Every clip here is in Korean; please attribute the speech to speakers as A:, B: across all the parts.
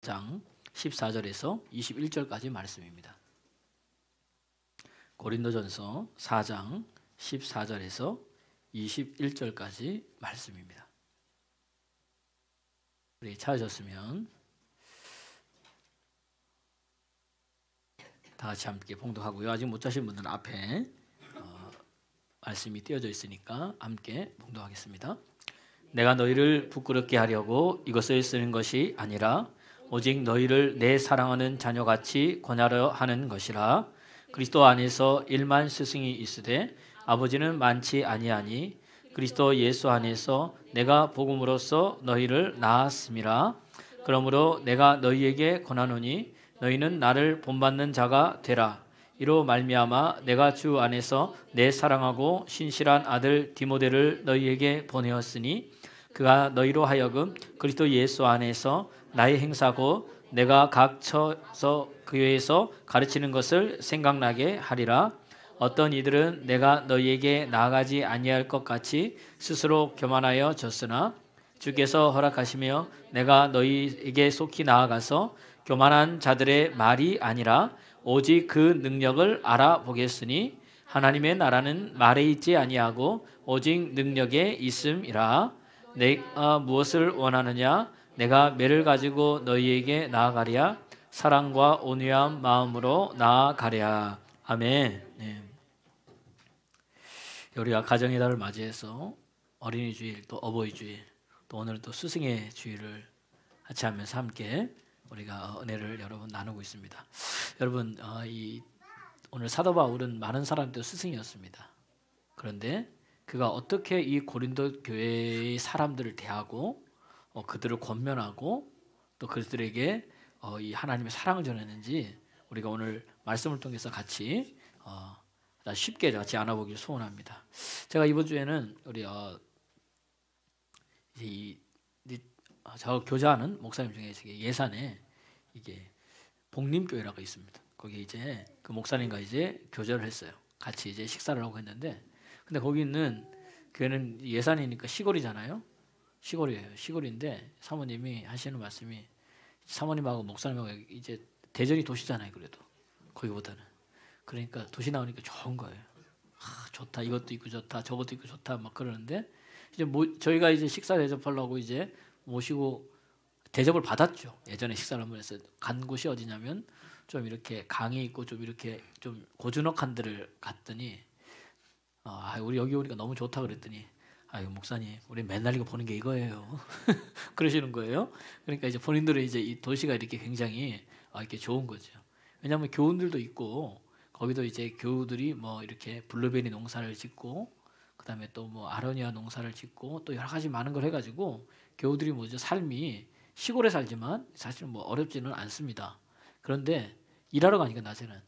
A: 장 14절에서 21절까지 말씀입니다. 고린도전서 4장 14절에서 21절까지 말씀입니다. 우리 찾으셨으면 다 같이 함께 봉독하고요. 아직 못 찾으신 분들은 앞에 말씀이 띄어져 있으니까 함께 봉독하겠습니다. 내가 너희를 부끄럽게 하려고 이것을 쓰는 것이 아니라 오직 너희를 내 사랑하는 자녀같이 권하려 하는 것이라. 그리스도 안에서 1만 스승이 있으되 아버지는 많지 아니하니 그리스도 예수 안에서 내가 복음으로써 너희를 낳았음이라. 그러므로 내가 너희에게 권하노니 너희는 나를 본받는 자가 되라. 이로 말미암아 내가 주 안에서 내 사랑하고 신실한 아들 디모데를 너희에게 보내었으니 그가 너희로 하여금 그리스도 예수 안에서 나의 행사고 내가 각 처서 교회에서 가르치는 것을 생각나게 하리라. 어떤 이들은 내가 너희에게 나아가지 아니할 것 같이 스스로 교만하여 졌으나 주께서 허락하시며 내가 너희에게 속히 나아가서 교만한 자들의 말이 아니라 오직 그 능력을 알아보겠으니 하나님의 나라는 말에 있지 아니하고 오직 능력에 있음이라. 내가 무엇을 원하느냐? 내가 매를 가지고 너희에게 나아가랴. 사랑과 온유한 마음으로 나아가랴. 아멘. 네. 우리가 가정의 달을 맞이해서 어린이 주일 또 어버이 주일 또 오늘 또 스승의 주일을 같이 하면서 함께 우리가 은혜를 여러분 나누고 있습니다. 여러분 오늘 사도 바울은 많은 사람들 스승이었습니다. 그런데 그가 어떻게 이 고린도 교회의 사람들을 대하고 그들을 권면하고 또 그들에게 이 하나님의 사랑을 전했는지 우리가 오늘 말씀을 통해서 같이 쉽게 같이 알아보기를 소원합니다. 제가 이번 주에는 우리 저 교제하는 목사님 중에 예산에 이게 복림교회라고 있습니다. 거기 이제 그 목사님과 이제 교제를 했어요. 같이 이제 식사를 하고 했는데, 근데 거기 있는 교회는 예산이니까 시골이잖아요. 시골이에요. 시골인데 사모님이 하시는 말씀이 사모님하고 목사님하고 이제 대전이 도시잖아요. 그래도 거기보다는 그러니까 도시 나오니까 좋은 거예요. 좋다. 이것도 있고 좋다. 저것도 있고 좋다. 막 그러는데 이제 저희가 이제 식사 대접하려고 이제 모시고 대접을 받았죠. 예전에 식사를 한번 했어요. 간 곳이 어디냐면 좀 이렇게 강이 있고 좀 이렇게 좀 고즈넉한 데를 갔더니 우리 여기 오니까 너무 좋다 그랬더니 목사님 우리 맨날 이거 보는 게 이거예요. 그러시는 거예요. 그러니까 이제 본인들은 이제 이 도시가 이렇게 굉장히 이렇게 좋은 거죠. 왜냐하면 교우들도 있고 거기도 이제 교우들이 뭐 이렇게 블루베리 농사를 짓고 그다음에 또 뭐 아로니아 농사를 짓고 또 여러 가지 많은 걸 해가지고 교우들이 뭐죠, 삶이 시골에 살지만 사실 뭐 어렵지는 않습니다. 그런데 일하러 가니까 낮에는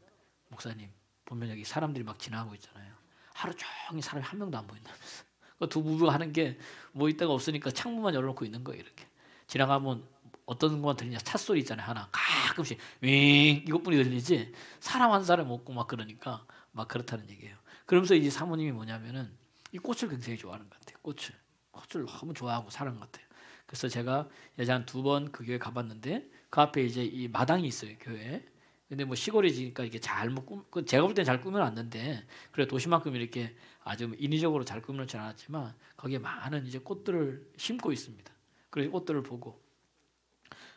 A: 목사님 보면 여기 사람들이 막 지나가고 있잖아요. 하루 종일 사람이 한 명도 안 보인다면서. 두 부부가 하는 게 뭐 있다가 없으니까 창문만 열어놓고 있는 거예요. 이렇게 지나가면 어떤 것만 들리냐, 차 소리 있잖아요. 하나 가끔씩 윙 이것뿐이 들리지 사람 한 사람 없고 막 그러니까 막 그렇다는 얘기예요. 그러면서 이제 사모님이 뭐냐면은 이 꽃을 굉장히 좋아하는 것 같아요. 꽃을 너무 좋아하고 사는 것 같아요. 그래서 제가 예전에 한 2번 그 교회 가봤는데 그 앞에 이제 이 마당이 있어요, 교회. 근데 뭐 시골이지니까 이게 잘 제가 볼 땐 잘 꾸며놨는데 그래 도시만큼 이렇게 아주 인위적으로 잘 꾸며놓지 않았지만 거기에 많은 이제 꽃들을 심고 있습니다. 그래서 꽃들을 보고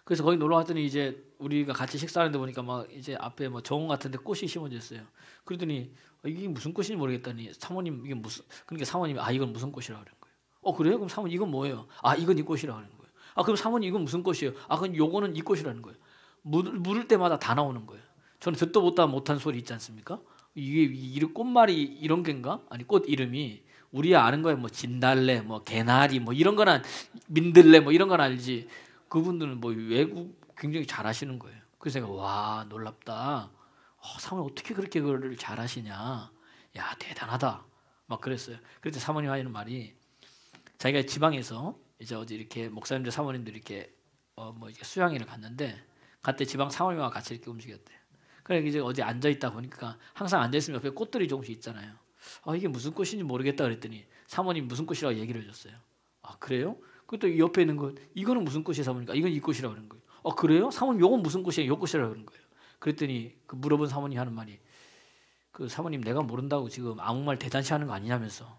A: 그래서 거기 놀러 갔더니 이제 우리가 같이 식사하는데 보니까 막 이제 앞에 뭐 정원 같은데 꽃이 심어져 있어요. 그러더니 이게 무슨 꽃인지 모르겠다니 사모님 이게 무슨, 그러니까 사모님이 이건 무슨 꽃이라고 그런 거예요. 그래요? 그럼 사모님 이건 뭐예요? 이건 이 꽃이라고 하는 거예요. 그럼 사모님 이건 무슨 꽃이에요? 그럼 요거는 이 꽃이라는 거예요. 물을 때마다 다 나오는 거예요. 저는 듣도 보다 못한 소리 있지 않습니까? 이게 꽃말이 이런 겐가? 아니 꽃 이름이 우리 아는 거예요. 뭐 진달래, 뭐 개나리, 뭐 이런 거는 민들레, 뭐 이런 건 알지. 그분들은 뭐 외국 굉장히 잘하시는 거예요. 그래서 제가 와 놀랍다. 사모님 어떻게 그렇게 그거를 잘하시냐? 야 대단하다. 막 그랬어요. 그때 사모님 하시는 말이 자기가 지방에서 이제 어디 이렇게 목사님들 사모님들 이렇게 뭐 이렇게 수양회를 갔는데 그때 지방 사모님과 같이 이렇게 움직였대요. 그래 이제 어디 앉아 있다 보니까 항상 앉아 있으면 옆에 꽃들이 조금씩 있잖아요. 이게 무슨 꽃인지 모르겠다 그랬더니 사모님 무슨 꽃이라고 얘기를 해줬어요. 그래요? 그또 옆에 있는 거 이거는 무슨 꽃이야 사모니까 이건 이 꽃이라고 그러는 거예요. 그래요? 사모님 요건 무슨 꽃이에요? 요 꽃이라고 그런 거예요. 그랬더니 그 물어본 사모님이 하는 말이 그 사모님 내가 모른다고 지금 아무 말 대잔치 하는 거 아니냐면서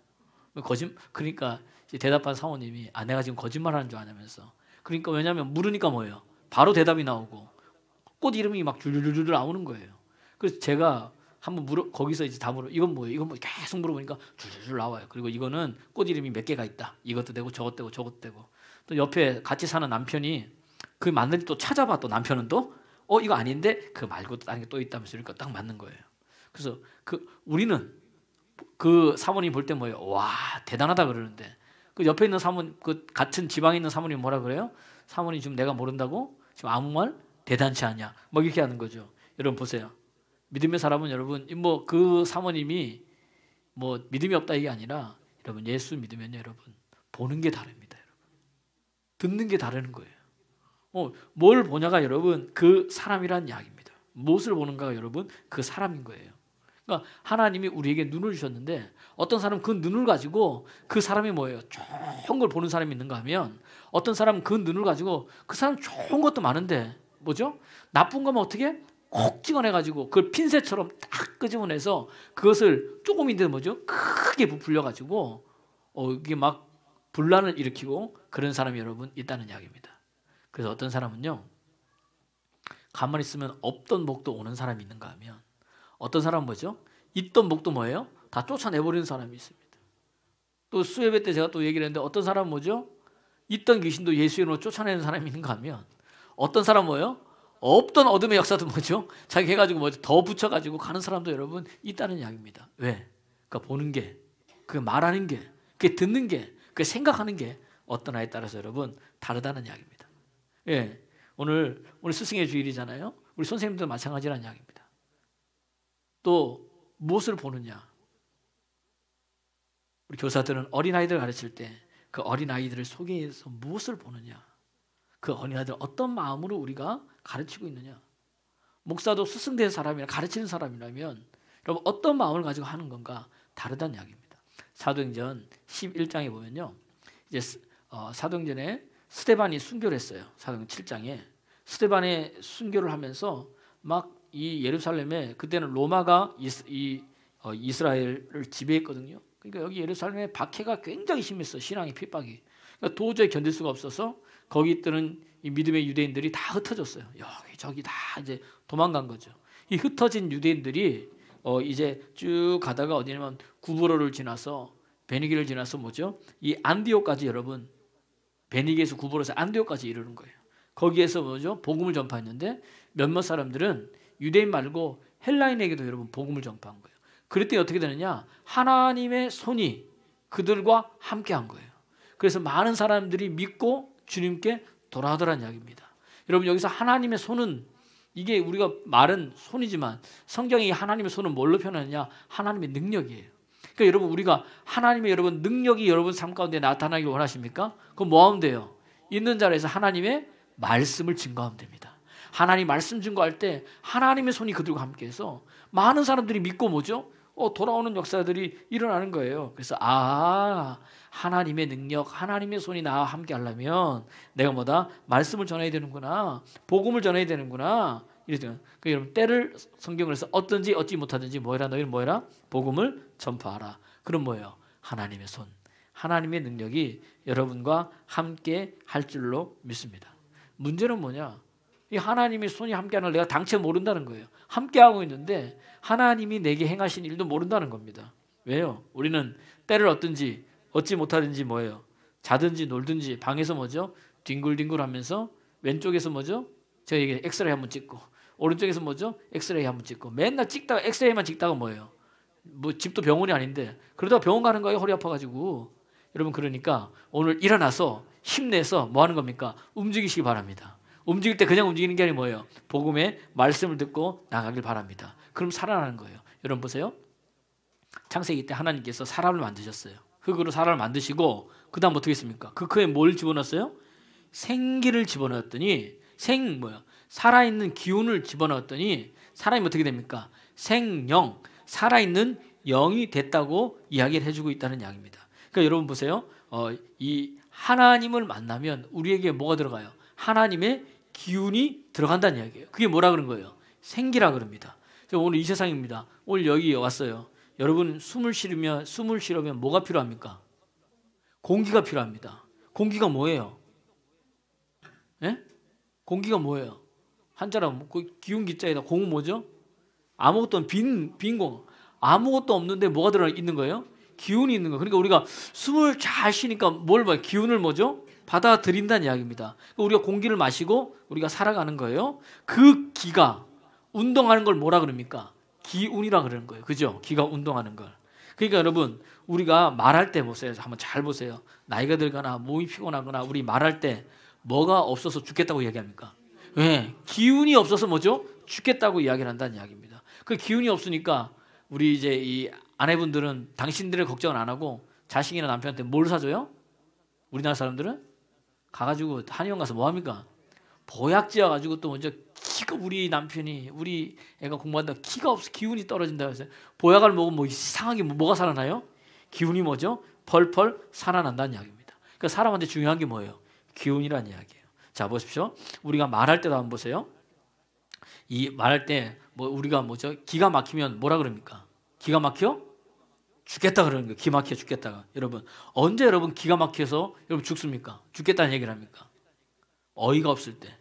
A: 그러니까 이제 대답한 사모님이 내가 지금 거짓말하는 줄 아냐면서 그러니까 왜냐하면 물으니까 뭐예요? 바로 대답이 나오고 꽃 이름이 막 줄줄줄 나오는 거예요. 그래서 제가 한번 거기서 이제 다 이건 뭐예요? 이건 뭐 계속 물어보니까 줄줄줄 나와요. 그리고 이거는 꽃 이름이 몇 개가 있다. 이것도 되고 저것도 되고 저것도 되고 또 옆에 같이 사는 남편이 그 맞는지 또 찾아봐. 또 남편은 또 이거 아닌데 그 말고 다른 게 또 있다면서 그러니까 딱 맞는 거예요. 그래서 우리는 그 사모님 볼 때 뭐예요? 와 대단하다 그러는데 그 옆에 있는 사모님 그 같은 지방에 있는 사모님 뭐라 그래요? 사모님 지금 내가 모른다고 지금 아무 말 대단치 않냐? 뭐 이렇게 하는 거죠. 여러분 보세요. 믿음의 사람은 여러분 뭐 그 사모님이 뭐 믿음이 없다 이게 아니라 여러분 예수 믿으면요 여러분 보는 게 다릅니다. 여러분 듣는 게 다르는 거예요. 뭘 보냐가 여러분 그 사람이란 이야기입니다. 무엇을 보는가가 여러분 그 사람인 거예요. 그러니까 하나님이 우리에게 눈을 주셨는데 어떤 사람은 그 눈을 가지고 그 사람이 뭐예요? 좋은 걸 보는 사람이 있는가 하면 어떤 사람은 그 눈을 가지고 그 사람 좋은 것도 많은데 뭐죠? 나쁜 거면 어떻게? 콕 찍어내가지고 그걸 핀셋처럼 딱 끄집어내서 그것을 조금인데 뭐죠? 크게 부풀려가지고 이게 막 분란을 일으키고 그런 사람이 여러분 있다는 이야기입니다. 그래서 어떤 사람은요 가만히 있으면 없던 복도 오는 사람이 있는가 하면 어떤 사람은 뭐죠? 있던 복도 뭐예요? 다 쫓아내버리는 사람이 있습니다. 또 수예배 때 제가 또 얘기를 했는데 어떤 사람은 뭐죠? 있던 귀신도 예수 이름으로 쫓아내는 사람이 있는가 하면 어떤 사람은 뭐예요? 없던 어둠의 역사도 뭐죠? 자기 해가지고 뭐죠? 더 붙여가지고 가는 사람도 여러분 있다는 이야기입니다. 왜? 그러니까 보는 게, 그 말하는 게, 그 듣는 게, 그 생각하는 게 어떤 아이에 따라서 여러분 다르다는 이야기입니다. 예, 오늘 스승의 주일이잖아요. 우리 선생님도 마찬가지라는 이야기입니다. 또 무엇을 보느냐? 우리 교사들은 어린아이들 가르칠 때 그 어린아이들을 속에서 무엇을 보느냐? 그 어린아이들 어떤 마음으로 우리가 가르치고 있느냐? 목사도 스승된 사람이나 가르치는 사람이라면 여러분 어떤 마음을 가지고 하는 건가 다르다는 이야기입니다. 사도행전 11장에 보면요. 이제 사도행전에 스데반이 순교를 했어요. 사도행전 7장에 스데반의 순교를 하면서 막 이 예루살렘에 그때는 로마가 이스라엘을 지배했거든요. 그러니까 여기 예루살렘에 박해가 굉장히 심했어. 신앙의 핍박이. 그러니까 도저히 견딜 수가 없어서 거기 있던 이 믿음의 유대인들이 다 흩어졌어요. 여기 저기 다 이제 도망간 거죠. 이 흩어진 유대인들이 이제 쭉 가다가 어디냐면 구브로를 지나서 베니게를 지나서 뭐죠? 이 안디옥까지 여러분 베니게에서 구브로에서 안디옥까지 이르는 거예요. 거기에서 뭐죠? 복음을 전파했는데 몇몇 사람들은 유대인 말고 헬라인에게도 여러분 복음을 전파한 거예요. 그랬더니 어떻게 되느냐? 하나님의 손이 그들과 함께한 거예요. 그래서 많은 사람들이 믿고 주님께 돌아오더라는 이야기입니다. 여러분 여기서 하나님의 손은 이게 우리가 말은 손이지만 성경이 하나님의 손은 뭘로 표현하느냐? 하나님의 능력이에요. 그러니까 여러분 우리가 하나님의 여러분 능력이 여러분 삶 가운데 나타나길 원하십니까? 그럼 뭐 하면 돼요? 있는 자리에서 하나님의 말씀을 증거하면 됩니다. 하나님 말씀 증거할 때 하나님의 손이 그들과 함께해서 많은 사람들이 믿고 뭐죠? 돌아오는 역사들이 일어나는 거예요. 그래서 하나님의 능력, 하나님의 손이 나와 함께 하려면 내가 뭐다? 말씀을 전해야 되는구나. 복음을 전해야 되는구나. 이래서 그 여러분 때를 성경을 해서 어떤지 얻지 못하든지 뭐해라 너희는 뭐해라? 복음을 전파하라. 그럼 뭐예요? 하나님의 손, 하나님의 능력이 여러분과 함께 할 줄로 믿습니다. 문제는 뭐냐? 이 하나님의 손이 함께하는 걸 내가 당최 모른다는 거예요. 함께하고 있는데 하나님이 내게 행하신 일도 모른다는 겁니다. 왜요? 우리는 때를 얻지 못하든지 뭐예요? 자든지 놀든지 방에서 뭐죠? 뒹굴뒹굴 하면서 왼쪽에서 뭐죠? 저에게 엑스레이 한번 찍고 오른쪽에서 뭐죠? 엑스레이 한번 찍고 맨날 찍다가 엑스레이만 찍다가 뭐예요? 뭐 집도 병원이 아닌데 그러다가 병원 가는 거예요. 허리 아파가지고. 여러분 그러니까 오늘 일어나서 힘내서 뭐 하는 겁니까? 움직이시기 바랍니다. 움직일 때 그냥 움직이는 게 아니라 뭐예요? 복음의 말씀을 듣고 나가길 바랍니다. 그럼 살아나는 거예요. 여러분 보세요. 창세기 때 하나님께서 사람을 만드셨어요. 흙으로 사람을 만드시고 그 다음 어떻게 했습니까? 그 흙에 뭘 집어넣었어요? 생기를 집어넣었더니 살아있는 기운을 집어넣었더니 사람이 어떻게 됩니까? 생영, 살아있는 영이 됐다고 이야기를 해주고 있다는 이야기입니다. 그러니까 여러분 보세요. 이 하나님을 만나면 우리에게 뭐가 들어가요? 하나님의 기운이 들어간다는 이야기예요. 그게 뭐라 그런 거예요? 생기라 그럽니다. 제가 오늘 이 세상입니다. 오늘 여기 왔어요. 여러분 숨을 쉬려면 뭐가 필요합니까? 공기가 필요합니다. 공기가 뭐예요? 예? 공기가 뭐예요? 한자로 기운 기자에다 공은 뭐죠? 아무것도 없는 빈 공. 아무것도 없는데 뭐가 들어 있는 거예요? 기운이 있는 거. 그러니까 우리가 숨을 잘 쉬니까 뭘 봐요? 기운을 뭐죠? 받아들인다는 이야기입니다. 그러니까 우리가 공기를 마시고 우리가 살아가는 거예요. 그 기가 운동하는 걸 뭐라 그럽니까? 기운이라 그러는 거예요. 그죠? 기가 운동하는 걸. 그러니까 여러분 우리가 말할 때 보세요. 한번 잘 보세요. 나이가 들거나 몸이 피곤하거나 우리 말할 때 뭐가 없어서 죽겠다고 이야기합니까? 왜? 기운이 없어서 뭐죠? 죽겠다고 이야기를 한다는 이야기입니다. 그 기운이 없으니까 우리 이제 이 아내분들은 당신들의 걱정을 안 하고 자식이나 남편한테 뭘 사줘요? 우리나라 사람들은 가가지고 한의원 가서 뭐 합니까? 보약 지어가지고 또 먼저 키가 우리 남편이 우리 애가 공부한다고 키가 없어 기운이 떨어진다고 해서 보약을 먹으면 뭐 이상하게 뭐가 살아나요? 기운이 뭐죠? 펄펄 살아난다는 이야기입니다. 그러니까 사람한테 중요한 게 뭐예요? 기운이라는 이야기예요. 자 보십시오. 우리가 말할 때도 한번 보세요. 이 말할 때 뭐 우리가 뭐죠? 기가 막히면 뭐라 그럽니까? 기가 막혀? 죽겠다 그러는 거예요. 기가 막혀 죽겠다가. 여러분 언제 여러분 기가 막혀서 여러분 죽습니까? 죽겠다는 얘기를 합니까? 어이가 없을 때,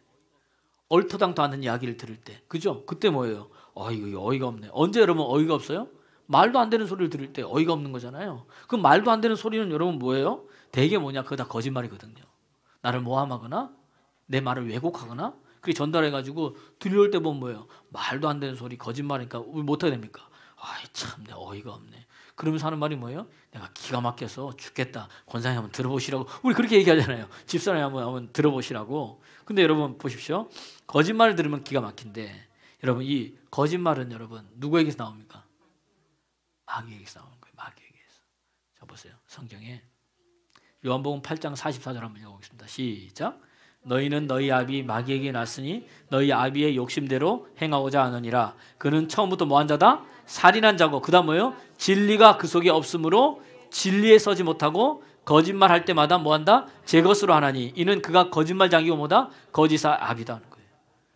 A: 얼토당토 않는 이야기를 들을 때, 그죠? 그때 뭐예요? 이거 어이가 없네. 언제 여러분 어이가 없어요? 말도 안 되는 소리를 들을 때 어이가 없는 거잖아요. 그 말도 안 되는 소리는 여러분 뭐예요? 대개 뭐냐? 그거 다 거짓말이거든요. 나를 모함하거나 내 말을 왜곡하거나 그렇게 전달해가지고 들려올 때 보면 뭐예요? 말도 안 되는 소리, 거짓말이니까 우리 못하게 됩니까? 참, 내 어이가 없네. 그러면서 하는 말이 뭐예요? 내가 기가 막혀서 죽겠다. 권사님 한번 들어보시라고. 우리 그렇게 얘기하잖아요. 집사람이 한번 들어보시라고. 근데 여러분 보십시오. 거짓말을 들으면 기가 막힌데 여러분 이 거짓말은 여러분 누구에게서 나옵니까? 마귀에게서 나오는 거예요. 마귀에게서. 자 보세요. 성경에 요한복음 8장 44절 한번 읽어보겠습니다. 시작. 너희는 너희 아비 마귀에게 났으니 너희 아비의 욕심대로 행하고자 하느니라. 그는 처음부터 뭐한 자다? 살인한 자고 그 다음 뭐예요? 진리가 그 속에 없으므로 진리에 서지 못하고 거짓말할 때마다 뭐한다? 제 것으로 하나니 이는 그가 거짓말장이고 뭐다? 거짓아 아비다 하는 거예요.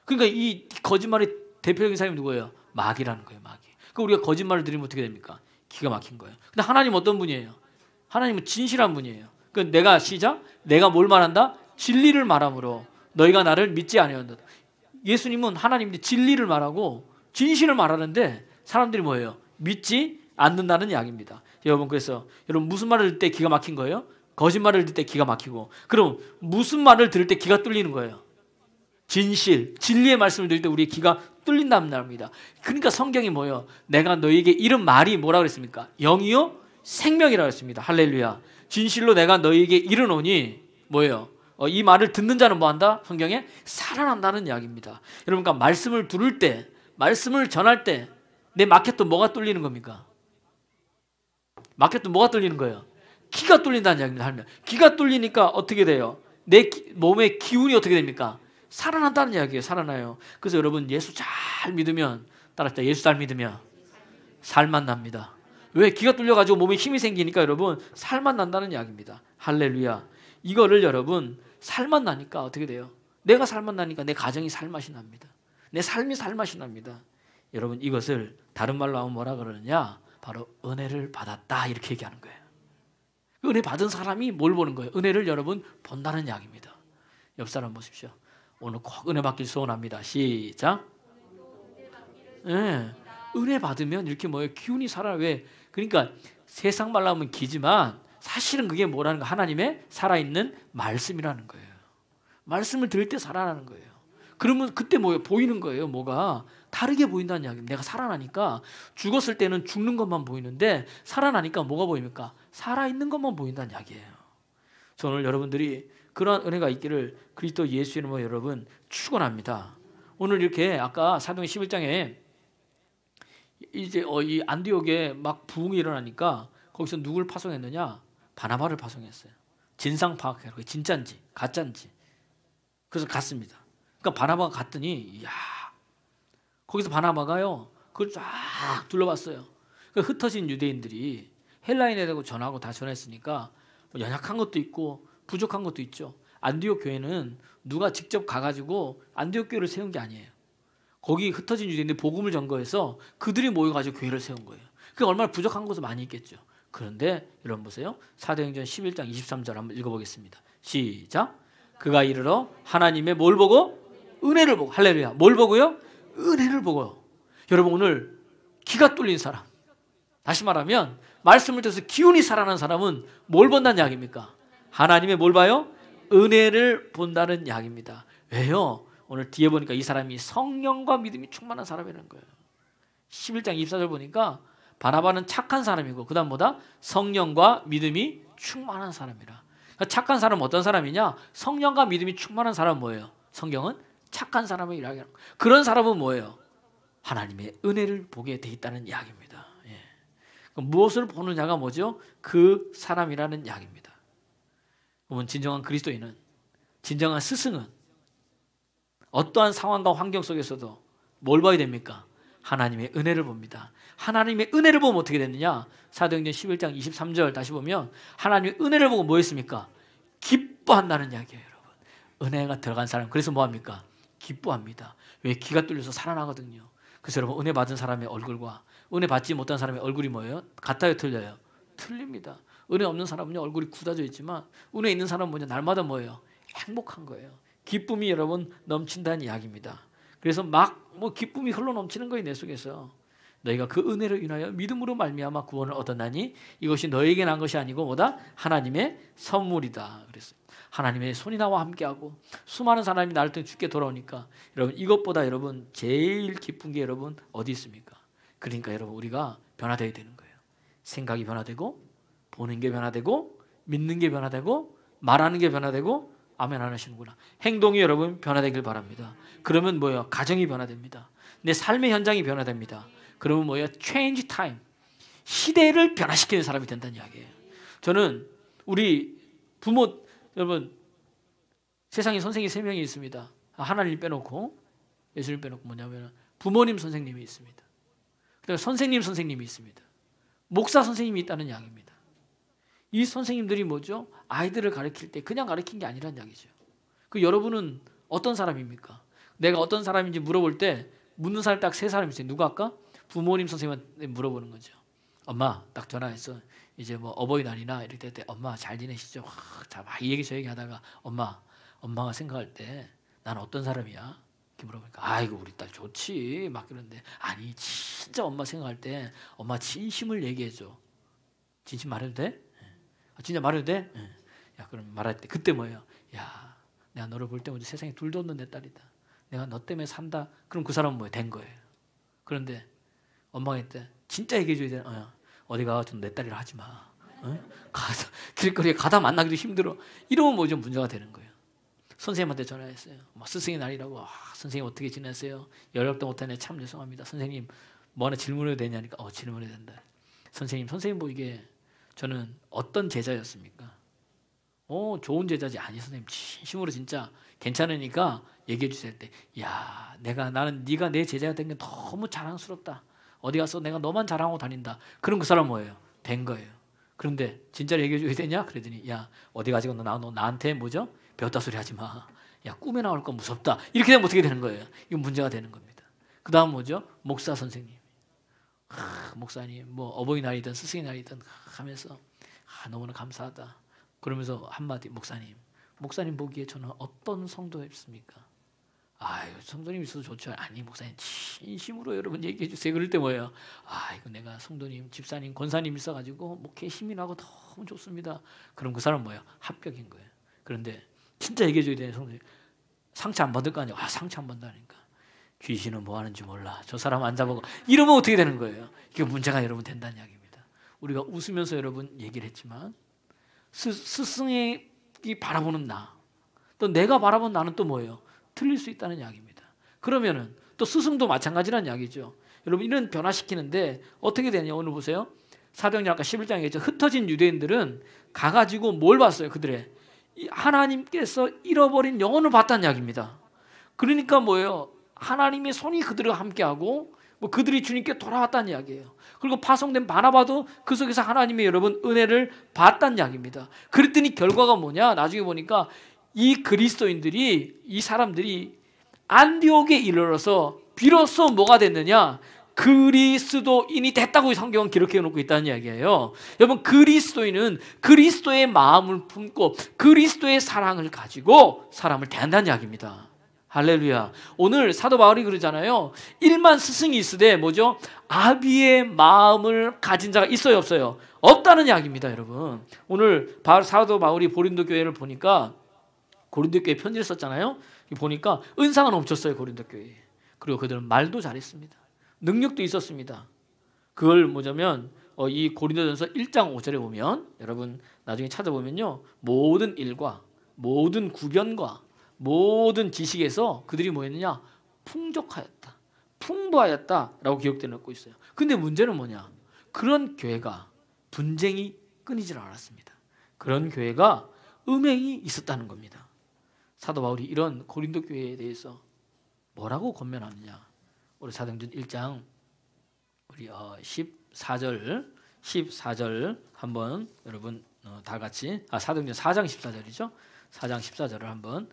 A: 그러니까 이 거짓말의 대표적인 사람이 누구예요? 마귀라는 거예요. 마귀. 그러니까 우리가 거짓말을 드리면 어떻게 됩니까? 기가 막힌 거예요. 근데 하나님 어떤 분이에요? 하나님은 진실한 분이에요. 그러니까 내가 시작 내가 뭘 말한다? 진리를 말함으로 너희가 나를 믿지 아니한다. 예수님은 하나님이 진리를 말하고 진실을 말하는데 사람들이 뭐예요? 믿지 않는다는 이야기입니다. 여러분 그래서 여러분 무슨 말을 들을 때 기가 막힌 거예요? 거짓말을 들을 때 기가 막히고 그럼 무슨 말을 들을 때 기가 뚫리는 거예요? 진실, 진리의 말씀을 들을 때 우리의 기가 뚫린다는 말입니다. 그러니까 성경이 뭐예요? 내가 너희에게 이런 말이 뭐라고 그랬습니까? 영이요 생명이라고 했습니다. 할렐루야. 진실로 내가 너희에게 이르노니 뭐예요? 이 말을 듣는 자는 뭐한다? 성경에 살아난다는 이야기입니다. 여러분 그러니까 말씀을 들을 때 말씀을 전할 때 내 마켓도 뭐가 뚫리는 겁니까? 마켓도 뭐가 뚫리는 거예요? 기가 뚫린다는 이야기입니다. 기가 뚫리니까 어떻게 돼요? 내 몸의 기운이 어떻게 됩니까? 살아난다는 이야기예요. 살아나요. 그래서 여러분 예수 잘 믿으면 따라합시다. 예수 잘 믿으면 살만 납니다. 왜? 기가 뚫려가지고 몸에 힘이 생기니까 여러분 살만 난다는 이야기입니다. 할렐루야. 이거를 여러분 살만 나니까 어떻게 돼요? 내가 살만 나니까 내 가정이 살맛이 납니다. 내 삶이 살맛이 납니다. 여러분 이것을 다른 말로 하면 뭐라 그러느냐? 바로 은혜를 받았다 이렇게 얘기하는 거예요. 은혜 받은 사람이 뭘 보는 거예요? 은혜를 여러분 본다는 이야기입니다. 옆 사람 보십시오. 오늘 꼭 은혜 받길 소원합니다. 시작. 네. 은혜 받으면 이렇게 뭐예요? 기운이 살아. 왜? 그러니까 세상 말로 하면 기지만 사실은 그게 뭐라는 거? 하나님의 살아있는 말씀이라는 거예요. 말씀을 들을 때 살아나는 거예요. 그러면 그때 뭐예요? 보이는 거예요. 뭐가 다르게 보인다는 이야기입니다. 내가 살아나니까 죽었을 때는 죽는 것만 보이는데 살아나니까 뭐가 보입니까? 살아있는 것만 보인다는 이야기예요. 저는 오늘 여러분들이 그러한 은혜가 있기를 그리스도 예수의 이름으로 여러분 축원합니다. 오늘 이렇게 아까 사도행 11장에 이제 이 안디옥에 막 부흥이 일어나니까 거기서 누굴 파송했느냐? 바나바를 파송했어요. 진상 파악해요. 진짜인지 가짜인지. 그래서 갔습니다. 그러니까 바나바가 갔더니 이야 거기서 바나바가요 그걸 쫙 둘러봤어요. 그러니까 흩어진 유대인들이 헬라인에 대고 전하고 다 전했으니까 뭐 연약한 것도 있고 부족한 것도 있죠. 안디옥 교회는 누가 직접 가가지고 안디옥 교회를 세운 게 아니에요. 거기 흩어진 유대인들이 복음을 전거해서 그들이 모여가지고 교회를 세운 거예요. 그게 얼마나 부족한 것도 많이 있겠죠. 그런데 여러분 보세요. 사도행전 11장 23절 한번 읽어보겠습니다. 시작. 그가 이르러 하나님의 뭘 보고? 은혜를 보고. 할렐루야. 뭘 보고요? 은혜를 보고. 여러분 오늘 기가 뚫린 사람, 다시 말하면 말씀을 들어서 기운이 살아나는 사람은 뭘 본다는 이야기입니까? 하나님의 뭘 봐요? 은혜를 본다는 이야기입니다. 왜요? 오늘 뒤에 보니까 이 사람이 성령과 믿음이 충만한 사람이라는 거예요. 11장 24절 보니까 바나바는 착한 사람이고 그 다음 뭐다? 성령과 믿음이 충만한 사람이라. 그러니까 착한 사람은 어떤 사람이냐? 성령과 믿음이 충만한 사람은 뭐예요? 성경은 착한 사람을 이야기하는 거예요. 그런 사람은 뭐예요? 하나님의 은혜를 보게 돼 있다는 이야기입니다. 예. 그럼 무엇을 보느냐가 뭐죠? 그 사람이라는 이야기입니다. 그러면 진정한 그리스도인은, 진정한 스승은 어떠한 상황과 환경 속에서도 뭘 봐야 됩니까? 하나님의 은혜를 봅니다. 하나님의 은혜를 보면 어떻게 됐느냐? 사도행전 11장 23절 다시 보면 하나님의 은혜를 보고 뭐 했습니까? 기뻐한다는 이야기예요, 여러분. 은혜가 들어간 사람, 그래서 뭐 합니까? 기뻐합니다. 왜? 기가 뚫려서 살아나거든요. 그래서 여러분 은혜 받은 사람의 얼굴과 은혜 받지 못한 사람의 얼굴이 뭐예요? 같아요, 틀려요? 틀립니다. 은혜 없는 사람은요 얼굴이 굳어져 있지만 은혜 있는 사람은 뭐냐? 날마다 뭐예요? 행복한 거예요. 기쁨이 여러분 넘친다는 이야기입니다. 그래서 막 뭐 기쁨이 흘러 넘치는 거예요, 내 속에서. 너희가 그 은혜로 인하여 믿음으로 말미암아 구원을 얻었나니 이것이 너에게 난 것이 아니고 뭐다? 하나님의 선물이다. 그랬어요. 하나님의 손이 나와 함께하고 수많은 사람이 나를 통해 주께 돌아오니까 여러분 이것보다 여러분 제일 기쁜 게 여러분 어디 있습니까? 그러니까 여러분 우리가 변화되어야 되는 거예요. 생각이 변화되고 보는 게 변화되고 믿는 게 변화되고 말하는 게 변화되고 아멘 안 하시는구나. 행동이 여러분 변화되길 바랍니다. 그러면 뭐예요? 가정이 변화됩니다. 내 삶의 현장이 변화됩니다. 그러면 뭐예요? change time. 시대를 변화시키는 사람이 된다는 이야기예요. 저는 우리 부모 여러분 세상에 선생님이 3명이 있습니다. 하나님 빼놓고 예수님 빼놓고 뭐냐면 부모님 선생님이 있습니다. 그다음에 선생님이 있습니다. 목사 선생님이 있다는 이야기입니다. 이 선생님들이 뭐죠? 아이들을 가르칠 때 그냥 가르친 게 아니란 이야기죠. 그 여러분은 어떤 사람입니까? 내가 어떤 사람인지 물어볼 때 묻는 사람이 딱 3사람이 있어요. 누가 할까? 부모님 선생님한테 물어보는 거죠. 엄마 딱 전화해서 이제 뭐 어버이날이나 이럴 때 엄마 잘 지내시죠? 자, 막 이 얘기 저 얘기 하다가 엄마가 생각할 때 난 어떤 사람이야? 이렇게 물어보니까 아이고 우리 딸 좋지 막 그러는데 아니 진짜 엄마 생각할 때 엄마 진심을 얘기해줘. 진심 말해도 돼? 진짜 말해도 돼? 야 그럼 말할 때 그때 뭐예요? 야 내가 너를 볼 때 먼저 세상에 둘도 없는 내 딸이다. 내가 너 때문에 산다. 그럼 그 사람은 뭐예요? 된 거예요. 그런데 엄마가 했대 진짜 얘기해줘야 돼. 어디 가서 내 딸이라 하지 마. 길거리에 가다 만나기도 힘들어. 이러면 뭐죠? 문제가 되는 거예요. 선생님한테 전화했어요. 스승의 날이라고. 선생님 어떻게 지내세요? 연락도 못하네. 참 죄송합니다. 선생님 뭐 하나 질문해도 되냐니까 질문해야 된다. 선생님 뭐 이게 저는 어떤 제자였습니까? 좋은 제자지. 아니 선생님 진심으로 진짜 괜찮으니까 얘기해 주세요. 때 야 나는 네가 내 제자가 된 게 너무 자랑스럽다. 어디 가서 내가 너만 자랑하고 다닌다. 그럼 그 사람 뭐예요? 된 거예요. 그런데 진짜로 얘기해 줘야 되냐? 그랬더니 야 어디 가지고 너 나한테 뭐죠? 배웠다 소리 하지 마. 야 꿈에 나올 건 무섭다. 이렇게 되면 어떻게 되는 거예요? 이건 문제가 되는 겁니다. 그 다음 뭐죠? 목사 선생님. 목사님 뭐 어버이날이든 스승의 날이든 하면서 너무나 감사하다. 그러면서 한마디 목사님 보기에 저는 어떤 성도였습니까? 아유 성도님 있어도 좋죠. 아니 목사님 진심으로 여러분 얘기해 주세요. 그럴 때 뭐예요? 이거 내가 성도님 집사님 권사님 있어가지고 목회 힘이 나고 너무 좋습니다. 그럼 그 사람 뭐예요? 합격인 거예요. 그런데 진짜 얘기해 줘야 되는 성도님 상처 안 받을 거 아니에요. 상처 안 받는다니까. 귀신은 뭐 하는지 몰라. 저 사람 안 잡아고 이러면 어떻게 되는 거예요? 이게 문제가 여러분 된다는 이야기입니다. 우리가 웃으면서 여러분 얘기를 했지만 스승이 바라보는 나, 또 내가 바라본 나는 또 뭐예요? 틀릴 수 있다는 이야기입니다. 그러면은 또 스승도 마찬가지라는 이야기죠. 여러분 이런 변화시키는데 어떻게 되냐? 오늘 보세요. 사도행전 아까 11장에 얘기했죠. 흩어진 유대인들은 가가지고 뭘 봤어요? 그들의 하나님께서 잃어버린 영혼을 봤다는 이야기입니다. 그러니까 뭐예요? 하나님의 손이 그들과 함께하고 뭐 그들이 주님께 돌아왔다는 이야기예요. 그리고 파송된 바나바도 그 속에서 하나님의 여러분 은혜를 봤다는 이야기입니다. 그랬더니 결과가 뭐냐? 나중에 보니까 이 그리스도인들이, 이 사람들이 안디옥에 이르러서 비로소 뭐가 됐느냐? 그리스도인이 됐다고 성경은 기록해 놓고 있다는 이야기예요. 여러분, 그리스도인은 그리스도의 마음을 품고 그리스도의 사랑을 가지고 사람을 대한다는 이야기입니다. 할렐루야. 오늘 사도 바울이 그러잖아요. 일만 스승이 있으되 뭐죠? 아비의 마음을 가진 자가 있어요, 없어요? 없다는 이야기입니다, 여러분. 오늘 사도 바울이 고린도 교회를 보니까, 고린도 교회 편지를 썼잖아요. 보니까 은사가 넘쳤어요, 고린도 교회에. 그리고 그들은 말도 잘했습니다. 능력도 있었습니다. 그걸 뭐냐면 이 고린도전서 1장 5절에 보면, 여러분 나중에 찾아보면요, 모든 일과 모든 구변과 모든 지식에서 그들이 뭐였느냐? 풍족하였다, 풍부하였다라고 기록되어 놓고 있어요. 근데 문제는 뭐냐? 그런 교회가 분쟁이 끊이질 않았습니다. 그런 교회가 음행이 있었다는 겁니다. 사도 바울이 이런 고린도 교회에 대해서 뭐라고 권면하느냐? 우리 사도행전 1장 우리 14절 한번 여러분 다 같이, 사도행전 4장 14절이죠. 4장 14절을 한번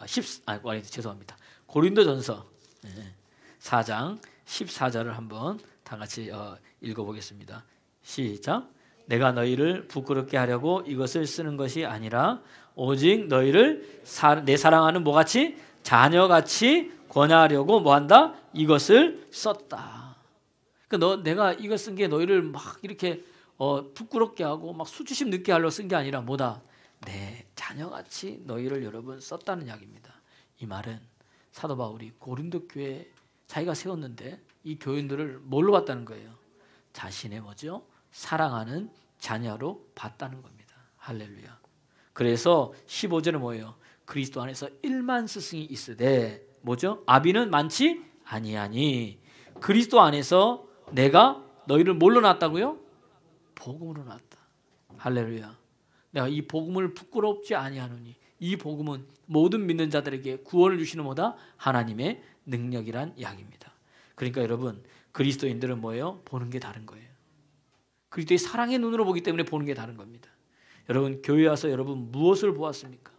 A: 죄송합니다. 고린도전서 4장 14절을 한번 다 같이 읽어보겠습니다. 시작. 내가 너희를 부끄럽게 하려고 이것을 쓰는 것이 아니라 오직 너희를 내 사랑하는 뭐같이? 자녀같이 권하려고 뭐한다? 이것을 썼다. 그러니까 내가 이거 쓴 게 너희를 막 이렇게 부끄럽게 하고 막 수치심 느끼게 하려고 쓴 게 아니라 뭐다? 내 자녀같이 너희를 여러분 썼다는 이야기입니다. 이 말은 사도 바울이 고린도 교회 자기가 세웠는데 이 교인들을 뭘로 봤다는 거예요? 자신의 뭐죠? 사랑하는 자녀로 봤다는 겁니다. 할렐루야. 그래서 15절은 뭐예요? 그리스도 안에서 1만 스승이 있으되 뭐죠? 아비는 많지 아니하니. 그리스도 안에서 내가 너희를 뭘로 낳았다고요? 복음으로 낳았다. 할렐루야. 내가 이 복음을 부끄럽지 아니하노니. 이 복음은 모든 믿는 자들에게 구원을 주시는 뭐다? 하나님의 능력이란 이야기입니다. 그러니까 여러분, 그리스도인들은 뭐예요? 보는 게 다른 거예요. 그리스도의 사랑의 눈으로 보기 때문에 보는 게 다른 겁니다. 여러분, 교회 와서 여러분 무엇을 보았습니까?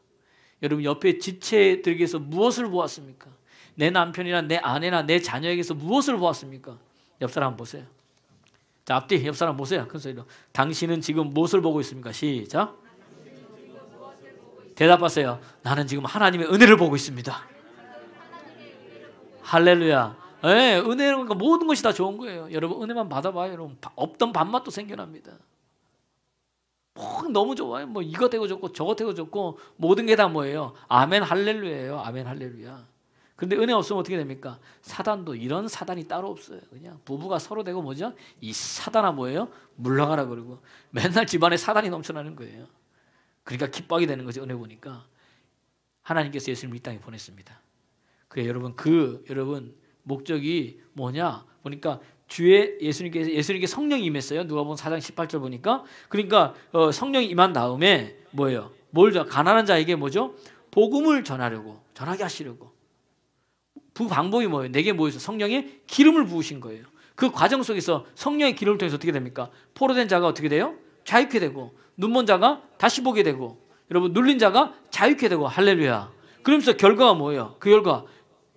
A: 여러분 옆에 지체들에게서 무엇을 보았습니까? 내 남편이나 내 아내나 내 자녀에게서 무엇을 보았습니까? 옆 사람 보세요. 자, 앞뒤 옆 사람 보세요. 큰 소리로. 당신은 지금 무엇을 보고 있습니까? 시작. 대답하세요. 나는 지금 하나님의 은혜를 보고 있습니다. 할렐루야. 네, 은혜는 그러니까 모든 것이 다 좋은 거예요. 여러분 은혜만 받아봐요. 여러분 없던 밥맛도 생겨납니다. 너무 좋아요. 뭐 이거 되고 좋고 저거 되고 좋고 모든 게 다 뭐예요? 아멘 할렐루야예요. 아멘 할렐루야. 근데 은혜 없으면 어떻게 됩니까? 사단도 이런 사단이 따로 없어요. 그냥 부부가 서로 되고 뭐죠? 이 사단아 뭐예요? 물러가라 그러고 맨날 집안에 사단이 넘쳐나는 거예요. 그러니까 기뻐하게 되는 거죠. 은혜 보니까 하나님께서 예수님을 이 땅에 보냈습니다. 그래 여러분 여러분 목적이 뭐냐? 보니까 주의 예수님께 성령이 임했어요. 누가복음 4장 18절 보니까 그러니까 성령이 임한 다음에 뭐예요? 가난한 자에게 뭐죠? 복음을 전하게 하시려고. 그 방법이 뭐예요? 내게 뭐였어요? 성령의 기름을 부으신 거예요. 그 과정 속에서 성령의 기름을 통해서 어떻게 됩니까? 포로된 자가 어떻게 돼요? 자유케 되고, 눈먼 자가 다시 보게 되고, 여러분 눌린 자가 자유케 되고. 할렐루야. 그러면서 결과가 뭐예요? 그 결과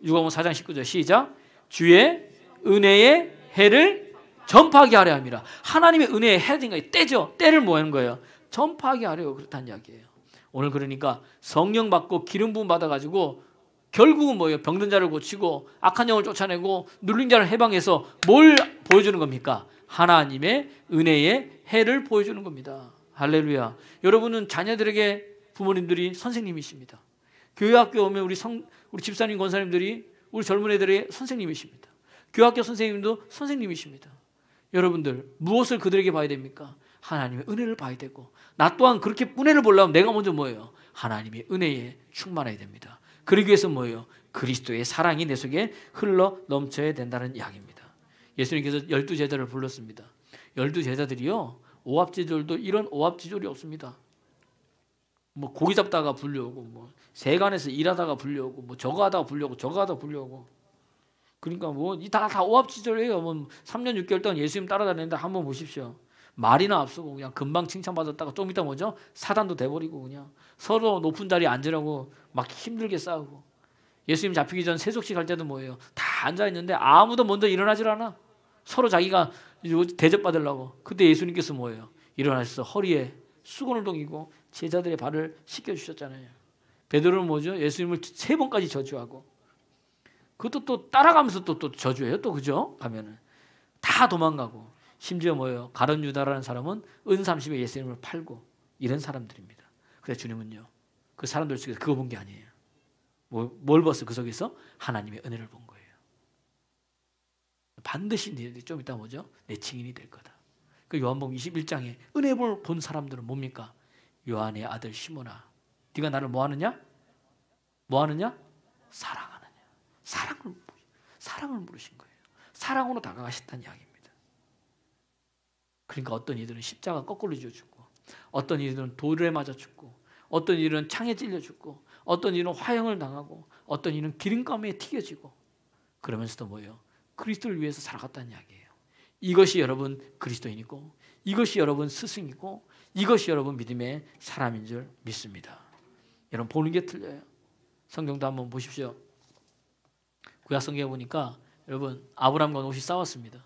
A: 누가복음 4장 19절 시작. 주의 은혜의 해를 전파하게 하려 함이라. 하나님의 은혜의 해라든가 때죠. 때를 뭐 하는 거예요? 전파하게 하려고 그렇다는 이야기예요. 오늘 그러니까 성령 받고 기름 부음 받아가지고 결국은 뭐예요? 병든 자를 고치고 악한 영을 쫓아내고 눌린 자를 해방해서 뭘 보여주는 겁니까? 하나님의 은혜의 해를 보여주는 겁니다. 할렐루야. 여러분은 자녀들에게 부모님들이 선생님이십니다. 교회 학교 오면 우리 집사님 권사님들이 우리 젊은 애들의 선생님이십니다. 교학교 선생님도 선생님이십니다. 여러분들 무엇을 그들에게 봐야 됩니까? 하나님의 은혜를 봐야 되고, 나 또한 그렇게 은혜를 보려면 내가 먼저 뭐예요? 하나님의 은혜에 충만해야 됩니다. 그러기 위해서 뭐예요? 그리스도의 사랑이 내 속에 흘러 넘쳐야 된다는 이야기입니다. 예수님께서 12제자를 불렀습니다. 12제자들이요 오합지졸도 이런 오합지졸이 없습니다. 뭐 고기 잡다가 불려오고, 뭐 세간에서 일하다가 불려오고, 뭐 저거 하다가 불려오고, 저거 하다가 불려오고. 그러니까 뭐 다 오합지졸이에요. 뭐 3년 6개월 동안 예수님 따라다녔는데 한번 보십시오. 말이나 앞서고 그냥 금방 칭찬받았다가 좀 이따 뭐죠? 사단도 돼버리고 그냥 서로 높은 자리에 앉으려고 막 힘들게 싸우고. 예수님 잡히기 전 세속식 할 때도 뭐예요? 다 앉아 있는데 아무도 먼저 일어나질 않아. 서로 자기가 대접받으려고. 그때 예수님께서 뭐예요? 일어나셔서 허리에 수건을 동이고 제자들의 발을 씻겨주셨잖아요. 베드로는 뭐죠? 예수님을 3번까지 저주하고, 그것도 또 따라가면서 또 저주해요. 또 그죠? 가면은 다 도망가고, 심지어 뭐예요? 가룟 유다라는 사람은 은 30에 예수님을 팔고, 이런 사람들입니다. 그래서 주님은요, 그 사람들 속에서 그거 본 게 아니에요. 뭘 봤어요? 그 속에서 하나님의 은혜를 본 거예요. 반드시 좀 이따 뭐죠? 내 증인이 될 거다. 그 요한복음 21장에 은혜를 본 사람들은 뭡니까? 요한의 아들 시몬아, 네가 나를 뭐 하느냐? 뭐 하느냐? 사랑하느냐? 사랑을 물으신 거예요. 사랑으로 다가가셨다는 이야기입니다. 그러니까 어떤 이들은 십자가 거꾸로 지어 죽고, 어떤 이들은 돌에 맞아 죽고, 어떤 이들은 창에 찔려 죽고, 어떤 이들은 화형을 당하고, 어떤 이들은 기름감에 튀겨지고, 그러면서도 뭐예요? 그리스도를 위해서 살아갔다는 이야기예요. 이것이 여러분 그리스도인이고, 이것이 여러분 스승이고, 이것이 여러분 믿음의 사람인 줄 믿습니다. 여러분 보는 게 틀려요. 성경도 한번 보십시오. 구약 성경에 보니까 여러분 아브라함과 롯이 싸웠습니다.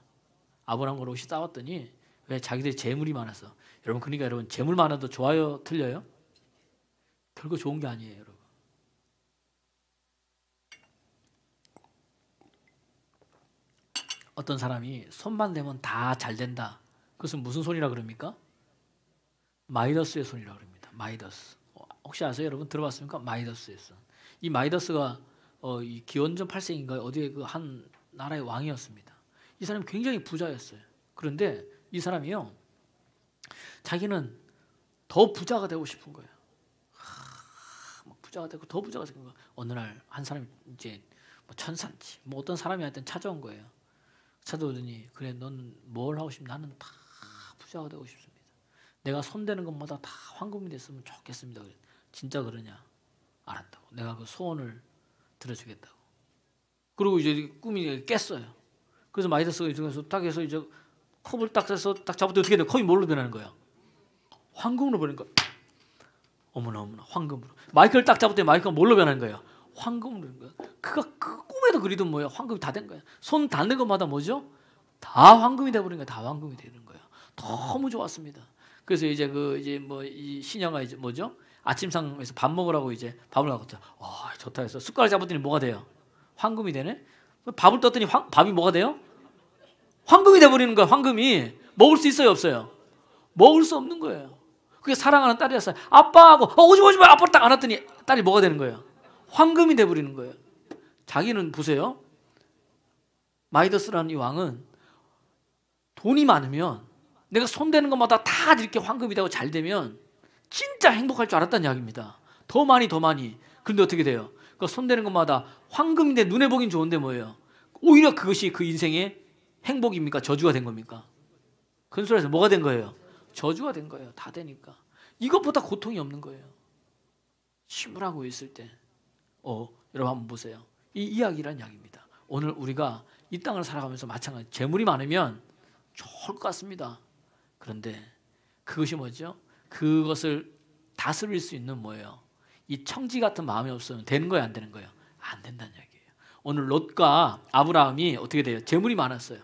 A: 아브라함과 롯이 싸웠더니 왜? 자기들이 재물이 많아서. 여러분 그러니까 여러분 재물 많아도 좋아요? 틀려요? 결코 좋은 게 아니에요, 여러분. 어떤 사람이 손만 대면 다 잘 된다. 그것은 무슨 손이라 그럽니까? 마이더스의 손이라 그럽니다. 마이더스. 혹시 아세요? 여러분 들어봤습니까? 마이더스의 손. 이 마이더스가 이 기원전 8세기인가 어디에 그 한 나라의 왕이었습니다. 이 사람이 굉장히 부자였어요. 그런데 이 사람이요, 자기는 더 부자가 되고 싶은 거예요. 막 부자가 되고 더 부자가 되는 거예요. 어느 날 한 사람이 이제 뭐 천사인지 뭐 어떤 사람이 하여튼 찾아온 거예요. 찾아오더니 그래 넌 뭘 하고 싶냐? 나는 다 부자가 되고 싶습니다. 내가 손대는 것마다 다 황금이 됐으면 좋겠습니다. 그래. 진짜 그러냐? 알았다고. 내가 그 소원을 들어주겠다고. 그리고 이제 꿈이 깼어요. 그래서 마이더스가 이쪽에서 딱 해서 이제 컵을 딱 해서 딱 잡을 때 어떻게 돼? 컵이 뭘로 변하는 거야? 황금으로 변하는 거야. 어머나 황금으로. 마이크를 딱 잡을 때 마이크가 뭘로 변하는 거예요? 황금으로 변하는 거야. 그가 그 꿈에도 그리던 뭐야? 황금이 다 된 거야. 손 닿는 것마다 뭐죠? 다 황금이 돼버린 거야. 다 황금이 되는 거야. 너무 좋았습니다. 그래서 이제 이 시녀가 이제 뭐죠? 아침상에서 밥 먹으라고 이제 밥을 갖고 와 좋다 해서 숟가락 잡았더니 뭐가 돼요? 황금이 되네. 밥을 떴더니 밥이 뭐가 돼요? 황금이 돼버리는 거야. 황금이. 먹을 수 있어요, 없어요? 먹을 수 없는 거예요. 그게 사랑하는 딸이었어요. 아빠하고 오지 마. 아빠를 딱 안았더니 딸이 뭐가 되는 거예요? 황금이 돼버리는 거예요. 자기는 보세요. 마이더스라는 이 왕은 돈이 많으면 내가 손대는 것마다 다 이렇게 황금이 되고 잘 되면 진짜 행복할 줄 알았다는 이야기입니다. 더 많이. 그런데 어떻게 돼요? 그 손대는 것마다 황금인데 눈에 보긴 좋은데 뭐예요? 오히려 그것이 그 인생의 행복입니까? 저주가 된 겁니까? 큰 소리에서 뭐가 된 거예요? 저주가 된 거예요. 다 되니까. 이것보다 고통이 없는 거예요. 심으라고 있을 때. 여러분 한번 보세요. 이 이야기란 이야기입니다. 오늘 우리가 이 땅을 살아가면서 마찬가지 재물이 많으면 좋을 것 같습니다. 그런데 그것이 뭐죠? 그것을 다스릴 수 있는 뭐예요? 이 청지 같은 마음이 없으면 되는 거예요, 안 되는 거예요? 안 된다는 이야기예요. 오늘 롯과 아브라함이 어떻게 돼요? 재물이 많았어요.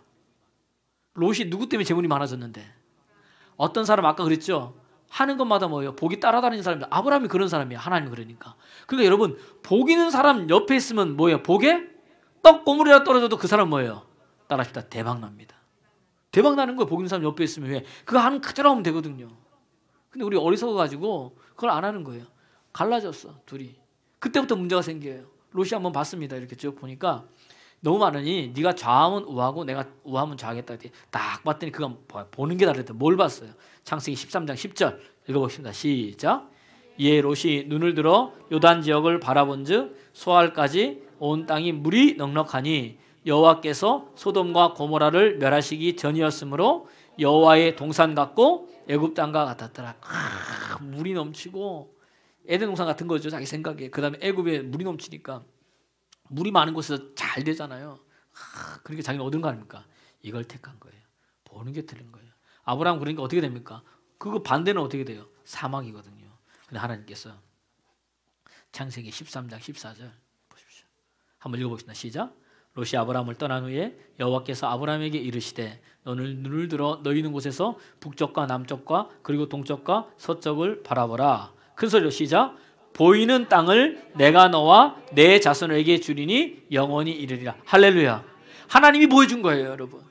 A: 롯이 누구 때문에 재물이 많아졌는데? 어떤 사람 아까 그랬죠? 하는 것마다 뭐예요? 복이 따라다니는 사람들. 아브라함이 그런 사람이에요. 하나님 그러니까. 그러니까 여러분 복 있는 사람 옆에 있으면 뭐예요? 복에 떡 고물이라 떨어져도 그 사람 뭐예요? 따라합시다. 대박 납니다. 대박 나는 거예요. 복 있는 사람 옆에 있으면. 왜? 그거 하는 그대로 하면 되거든요. 근데 우리 어리석어가지고 그걸 안 하는 거예요. 갈라졌어 둘이. 그때부터 문제가 생겨요. 롯이 한번 봤습니다. 이렇게 쭉 보니까 너무 많으니 네가 좌하면 우하고 내가 우하면 좌하겠다. 딱 봤더니 그가 보는 게 다르다. 뭘 봤어요? 창세기 13장 10절 읽어보겠습니다. 시작. 이에 롯이 눈을 들어 요단 지역을 바라본즉 소알까지 온 땅이 물이 넉넉하니 여호와께서 소돔과 고모라를 멸하시기 전이었으므로 여호와의 동산 같고 애굽 땅과 같았더라. 물이 넘치고 에덴 동산 같은 거죠. 자기 생각에. 그 다음에 애굽에 물이 넘치니까 물이 많은 곳에서 잘 되잖아요. 그러니까 자기는 얻은 거 아닙니까? 이걸 택한 거예요. 보는 게 틀린 거예요. 아브라함 그러니까 어떻게 됩니까? 그거 반대는 어떻게 돼요? 사막이거든요. 근데 하나님께서 창세기 13장 14절 보십시오. 한번 읽어보겠습니다. 시작. 롯이 아브라함을 떠난 후에 여호와께서 아브라함에게 이르시되 너는 눈을 들어 너희 있는 곳에서 북쪽과 남쪽과 그리고 동쪽과 서쪽을 바라보라. 큰 소리로 시작. 보이는 땅을 내가 너와 내 자손에게 주리니 영원히 이르리라. 할렐루야. 하나님이 보여준 거예요, 여러분.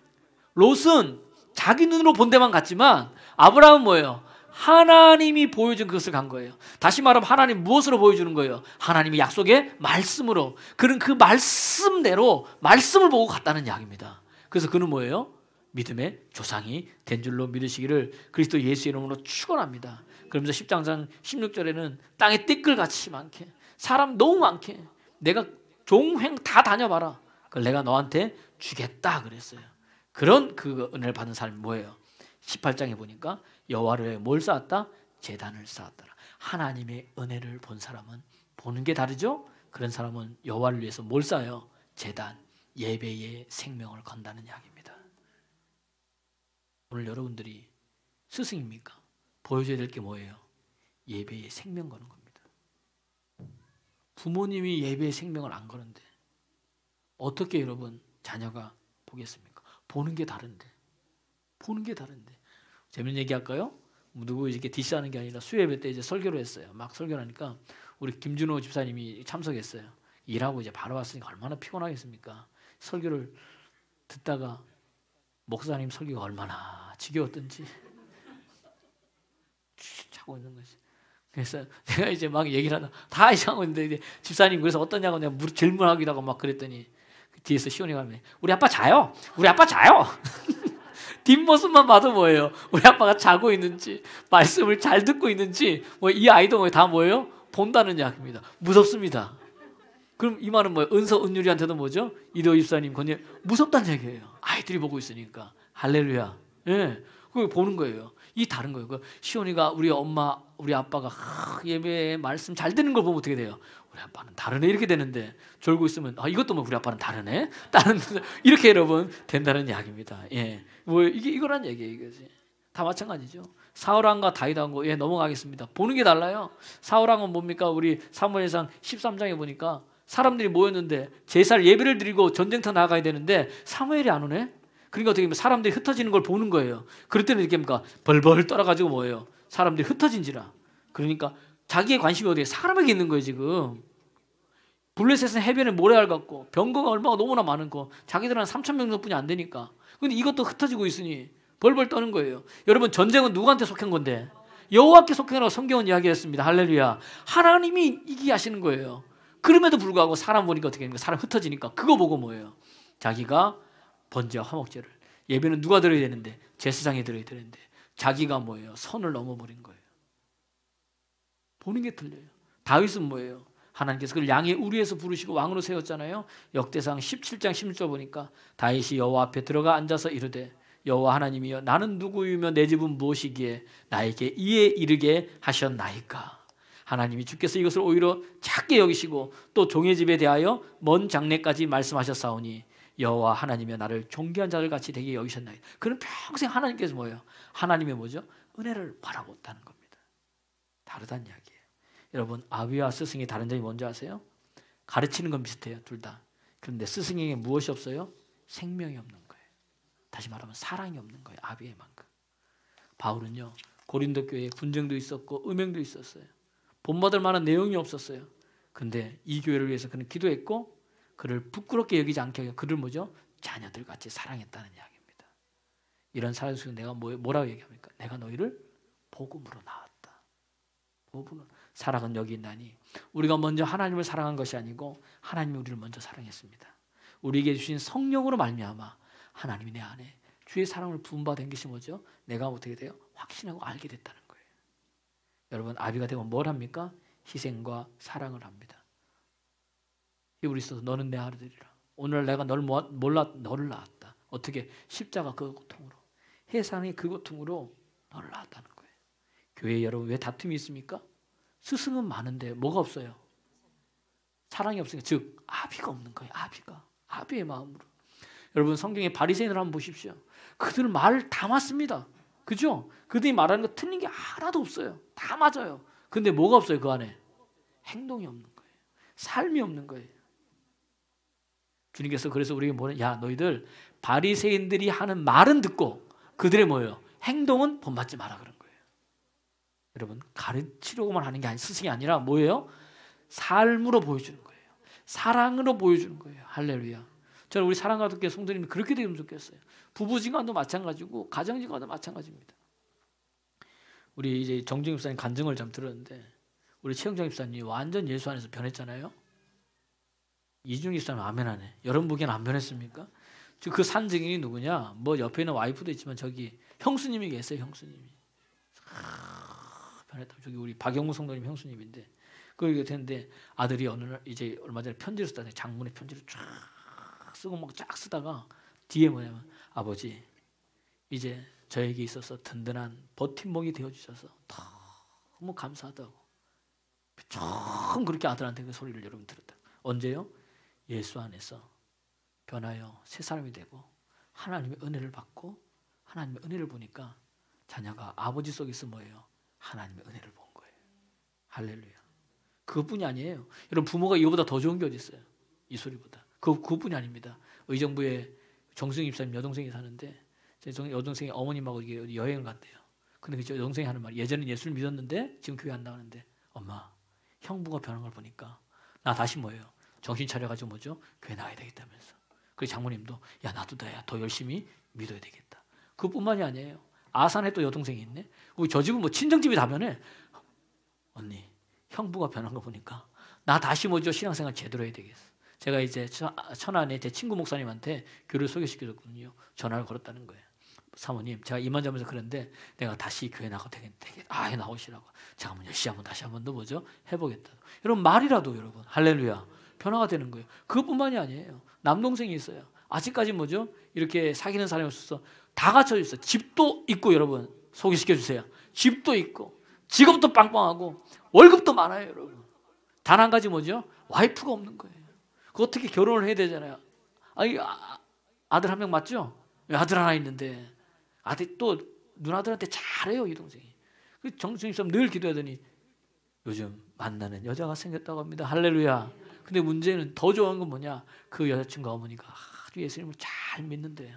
A: 롯은 자기 눈으로 본 데만 갔지만 아브라함은 뭐예요? 하나님이 보여준 그것을 간 거예요. 다시 말하면 하나님 무엇으로 보여주는 거예요? 하나님의 약속의 말씀으로. 그는 그 말씀대로 말씀을 보고 갔다는 이야기입니다. 그래서 그는 뭐예요? 믿음의 조상이 된 줄로 믿으시기를 그리스도 예수 이름으로 축원합니다. 그러면서 10장 16절에는 땅에 띠끌같이 많게 사람 너무 많게 내가 종횡 다 다녀봐라. 그걸 내가 너한테 주겠다 그랬어요. 그런 그 은혜를 받은 사람이 뭐예요? 18장에 보니까 여호와를 위해 뭘 쌓았다? 제단을 쌓았더라. 하나님의 은혜를 본 사람은 보는 게 다르죠? 그런 사람은 여호와를 위해서 뭘 쌓아요? 제단, 예배의 생명을 건다는 이야기입니다. 오늘 여러분들이 스승입니까? 보여줘야 될 게 뭐예요? 예배의 생명 거는 겁니다. 부모님이 예배의 생명을 안 거는데 어떻게 여러분 자녀가 보겠습니까? 보는 게 다른데. 재밌는 얘기 할까요? 누구 이렇게 디스하는 게 아니라 수요예배 때 이제 설교를 했어요. 막 설교를 하니까 우리 김준호 집사님이 참석했어요. 일하고 이제 바로 왔으니까 얼마나 피곤하겠습니까? 설교를 듣다가 목사님 설교가 얼마나 지겨웠던지 자고 있는 거지. 그래서 제가 이제 막 얘기를 하다 다 이상하고 있는데 이제 집사님 그래서 어떠냐고 내가 질문하기도 하고 막 그랬더니 뒤에서 시온이가 하면 우리 아빠 자요. 뒷모습만 봐도 뭐예요? 우리 아빠가 자고 있는지 말씀을 잘 듣고 있는지 뭐 이 아이도 다 뭐예요? 본다는 이야기입니다. 무섭습니다. 그럼 이 말은 뭐예요? 은서 은유리한테도 뭐죠? 이도 입사님 건예 무섭다는 얘기예요. 아이들이 보고 있으니까 할렐루야. 예, 그거 보는 거예요. 이 다른 거예요. 그 시온이가 우리 엄마 우리 아빠가 예배에 말씀 잘 듣는 걸 보면 어떻게 돼요? 우리 아빠는 다르네 이렇게 되는데 졸고 있으면 이것도 뭐 우리 아빠는 다르네 다른 이렇게 여러분 된다는 이야기입니다. 예, 뭐 이거란 얘기예요. 이거지. 다 마찬가지죠. 사울왕과 다윗왕과 넘어가겠습니다. 보는 게 달라요. 사울왕은 뭡니까? 우리 사무엘상 13장에 보니까 사람들이 모였는데 제사를 예배를 드리고 전쟁터 나가야 되는데 사무엘이 안 오네. 그러니까 어떻게 보면 사람들이 흩어지는 걸 보는 거예요. 그럴 때는 이렇게 뭡니까? 벌벌 떨어가지고 뭐예요? 사람들이 흩어진지라. 그러니까 자기의 관심이 어디에 사람에게 있는 거예요 지금. 블레셋은 해변에 모래알 같고 병거가 얼마나 너무나 많은 거 자기들은 한 3,000명 정도뿐이 안 되니까. 근데 이것도 흩어지고 있으니 벌벌 떠는 거예요. 여러분 전쟁은 누구한테 속한 건데? 여호와께 속한다고 성경은 이야기했습니다. 할렐루야. 하나님이 이기게 하시는 거예요. 그럼에도 불구하고 사람 보니까 어떻게 됩니까? 사람 흩어지니까 그거 보고 뭐예요? 자기가 번제와 화목제를 예배는 누가 드려야 되는데 제사장이 드려야 되는데 자기가 뭐예요? 선을 넘어버린 거예요. 보는 게 틀려요. 다윗은 뭐예요? 하나님께서 그를 양의 우리에서 부르시고 왕으로 세웠잖아요. 역대상 17장 16절 보니까 다윗이 여호와 앞에 들어가 앉아서 이르되 여호와 하나님이여 나는 누구이며 내 집은 무엇이기에 나에게 이에 이르게 하셨나이까. 하나님이 주께서 이것을 오히려 작게 여기시고 또 종의 집에 대하여 먼 장래까지 말씀하셨사오니 여호와 하나님이여 나를 존귀한 자들 같이 되게 여기셨나이다. 그는 평생 하나님께서 뭐예요? 하나님의 뭐죠? 은혜를 바라보았다는 겁니다. 다르다는 이야기예요. 여러분 아비와 스승이 다른 점이 뭔지 아세요? 가르치는 건 비슷해요. 둘 다. 그런데 스승에게 무엇이 없어요? 생명이 없는 거예요. 다시 말하면 사랑이 없는 거예요. 아비에만큼. 바울은요. 고린도 교회에 분쟁도 있었고 음행도 있었어요. 본받을 만한 내용이 없었어요. 근데 이 교회를 위해서 그는 기도했고 그를 부끄럽게 여기지 않게 하고 그를 뭐죠? 자녀들 같이 사랑했다는 이야기입니다. 이런 사람 속에 내가 뭐라고 얘기합니까? 내가 너희를 복음으로 낳았다. 복음으로. 사랑은 여기 있나니 우리가 먼저 하나님을 사랑한 것이 아니고 하나님이 우리를 먼저 사랑했습니다. 우리에게 주신 성령으로 말미암아 하나님이 내 안에 주의 사랑을 부음받은 것이 뭐죠? 내가 어떻게 돼요? 확신하고 알게 됐다는 거예요. 여러분 아비가 되면 뭘 합니까? 희생과 사랑을 합니다. 히브리서도 너는 내 아들이라. 오늘 내가 너를 낳았다. 어떻게? 십자가 그 고통으로. 해산의 그 고통으로 너를 낳았다는 거예요. 교회 여러분 왜 다툼이 있습니까? 스승은 많은데 뭐가 없어요? 사랑이 없으니까 즉 아비가 없는 거예요. 아비의 마음으로. 여러분 성경의 바리새인을 한번 보십시오. 그들은 말을 다 맞습니다. 그죠? 그들이 말하는 거 틀린 게 하나도 없어요. 다 맞아요. 근데 뭐가 없어요 그 안에? 행동이 없는 거예요. 삶이 없는 거예요. 주님께서 그래서 우리에게 뭐냐? 야 너희들 바리새인들이 하는 말은 듣고 그들의 뭐예요? 행동은 본받지 마라 그런 거예요. 여러분 가르치려고만 하는 게 아니 스승이 아니라 뭐예요? 삶으로 보여주는 거예요. 사랑으로 보여주는 거예요. 할렐루야. 저는 우리 사랑과 교회 성도님이 그렇게 되면 좋겠어요. 부부지간도 마찬가지고 가정지간도 마찬가지입니다. 우리 이제 정중 집사님 간증을 좀 들었는데 우리 최영정 집사님이 완전 예수 안에서 변했잖아요. 이중 집사님 아멘하네. 여러분 보기엔 안 변했습니까? 그 산 증인이 누구냐? 뭐 옆에 있는 와이프도 있지만 저기 형수님이 계세요. 형수님이 변했다. 저기 우리 박영무 성도님 형수님인데 그렇게 됐는데 아들이 어느 날 이제 얼마 전에 편지를 쓰다가 장문의 편지를 쫙 쓰고 막 쫙 쓰다가 뒤에 뭐냐면 아버지 이제 저에게 있어서 든든한 버팀목이 되어주셔서 너무 감사하다고 처음 그렇게 아들한테 그 소리를 여러분 들었다. 언제요? 예수 안에서 변하여 새 사람이 되고 하나님의 은혜를 받고 하나님의 은혜를 보니까 자녀가 아버지 속에서 뭐예요? 하나님의 은혜를 본 거예요. 할렐루야. 그것뿐이 아니에요. 여러분 부모가 이거보다 더 좋은 게 어디 있어요? 이 소리보다. 그것뿐이 아닙니다. 의정부에 정승 입사님 여동생이 사는데 제 여동생이 어머님하고 여행을 갔대요. 근데 그 여동생이 하는 말이 예전엔 예수를 믿었는데 지금 교회 안 나가는데 엄마 형부가 변한 걸 보니까 나 다시 뭐예요? 정신 차려가지고 뭐죠? 교회 나가야 되겠다면서. 그리고 장모님도 야 나도 더 열심히 믿어야 되겠다. 그것뿐만이 아니에요. 아산에 또 여동생이 있네. 우리 저 집은 뭐 친정집이 다 변해. 언니 형부가 변한 거 보니까 나 다시 뭐죠? 신앙생활 제대로 해야 되겠어. 제가 이제 천안에 제 친구 목사님한테 교회를 소개시켜줬거든요. 전화를 걸었다는 거예요. 사모님 제가 이만저만해서 그런데 내가 다시 교회 나가도 되겠다. 아 나오시라고. 제가 한번 열심히 한번 다시 한번 더 뭐죠? 해보겠다. 여러분 말이라도 여러분 할렐루야 변화가 되는 거예요. 그것뿐만이 아니에요. 남동생이 있어요. 아직까지 뭐죠? 이렇게 사귀는 사람이 없어서 다 갖춰져 있어요. 집도 있고 여러분 소개시켜 주세요. 집도 있고 직업도 빵빵하고 월급도 많아요 여러분. 단 한 가지 뭐죠? 와이프가 없는 거예요. 그 어떻게 결혼을 해야 되잖아요. 아들 한 명 맞죠? 아들 하나 있는데 아들 또 누나들한테 잘해요 이 동생이. 그 정수님 늘 기도하더니 요즘 만나는 여자가 생겼다고 합니다. 할렐루야. 근데 문제는 더 좋은 건 뭐냐? 그 여자친구 어머니가 아주 예수님을 잘 믿는데요.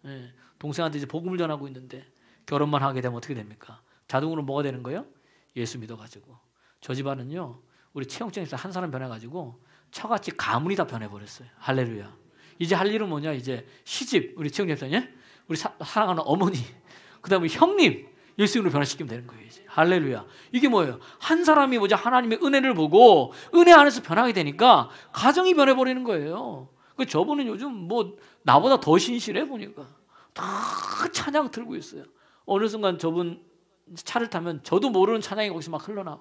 A: 예, 동생한테 이제 복음을 전하고 있는데 결혼만 하게 되면 어떻게 됩니까? 자동으로 뭐가 되는 거예요? 예수 믿어가지고. 저 집안은요 우리 최영정 집사 한 사람 변해가지고 처같이 가문이 다 변해버렸어요. 할렐루야. 이제 할 일은 뭐냐? 이제 시집 우리 최영정 집사님, 우리 사랑하는 어머니, 그 다음에 형님 예수님으로 변화시키면 되는 거예요. 이제. 할렐루야. 이게 뭐예요? 한 사람이 뭐죠? 하나님의 은혜를 보고 은혜 안에서 변하게 되니까 가정이 변해버리는 거예요. 그 저분은 요즘 뭐 나보다 더 신실해 보니까 다 찬양 들고 있어요. 어느 순간 저분 차를 타면 저도 모르는 찬양이 거기서 막 흘러나와.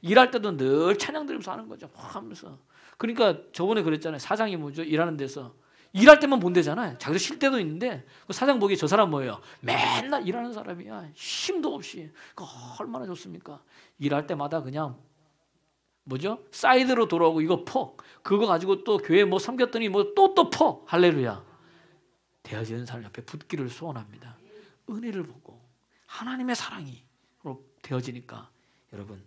A: 일할 때도 늘 찬양 들으면서 하는 거죠. 막 하면서. 그러니까 저번에 그랬잖아요. 사장이 뭐죠? 일하는 데서 일할 때만 본대잖아요. 자기도 쉴 때도 있는데 그 사장 보기에 저 사람 뭐예요? 맨날 일하는 사람이야. 쉼도 없이. 얼마나 좋습니까? 일할 때마다 그냥 뭐죠? 사이드로 돌아오고 이거 폭. 그거 가지고 또 교회 뭐 섬겼더니 뭐 또 폭. 할렐루야. 되어지는 사람 옆에 붙기를 소원합니다. 은혜를 보고 하나님의 사랑이 되어지니까 여러분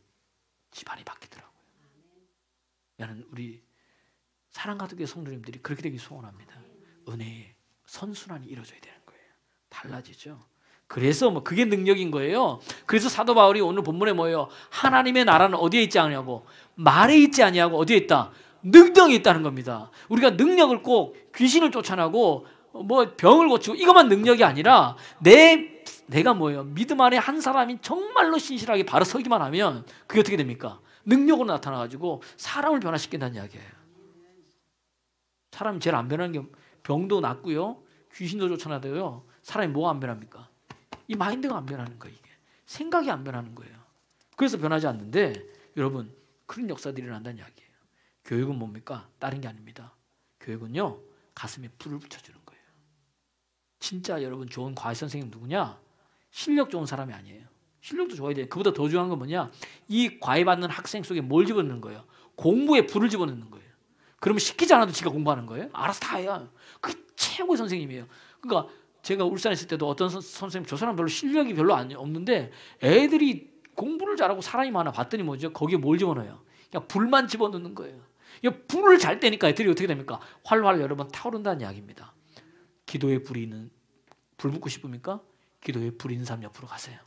A: 집안이 바뀌더라고요. 나는 우리 사랑가득의 성도님들이 그렇게 되기 소원합니다. 은혜의 선순환이 이루어져야 되는 거예요. 달라지죠. 그래서 뭐 그게 능력인 거예요. 그래서 사도 바울이 오늘 본문에 뭐예요? 하나님의 나라는 어디에 있지 않냐고? 말에 있지 아니하고 어디에 있다? 능력이 있다는 겁니다. 우리가 능력을 꼭 귀신을 쫓아내고 뭐 병을 고치고 이것만 능력이 아니라 내가 뭐예요? 믿음 안에 한 사람이 정말로 신실하게 바로 서기만 하면 그게 어떻게 됩니까? 능력으로 나타나가지고 사람을 변화시킨다는 이야기예요. 사람이 제일 안 변하는 게 병도 낫고요. 귀신도 쫓아나도요. 사람이 뭐가 안 변합니까? 이 마인드가 안 변하는 거예요. 이게. 생각이 안 변하는 거예요. 그래서 변하지 않는데 여러분 그런 역사들이 일어난다는 이야기예요. 교육은 뭡니까? 다른 게 아닙니다. 교육은요. 가슴에 불을 붙여주는 거예요. 진짜 여러분 좋은 과외 선생님 누구냐? 실력 좋은 사람이 아니에요. 실력도 좋아야 돼요. 그보다 더 중요한 건 뭐냐? 이 과외받는 학생 속에 뭘 집어넣는 거예요? 공부에 불을 집어넣는 거예요. 그러면 시키지 않아도 지가 공부하는 거예요? 알아서 다 해요. 그게 최고의 선생님이에요. 그러니까 제가 울산에 있을 때도 어떤 선생님 저 사람 별로 실력이 별로 없는데 애들이 공부를 잘하고 사람이 많아 봤더니 뭐죠? 거기에 뭘 집어넣어요? 그냥 불만 집어넣는 거예요. 불을 잘 떼니까 애들이 어떻게 됩니까? 활활 여러분 타오른다는 이야기입니다. 기도에 불이 있는 불 붙고 싶습니까? 기도에 불 있는 사람 옆으로 가세요.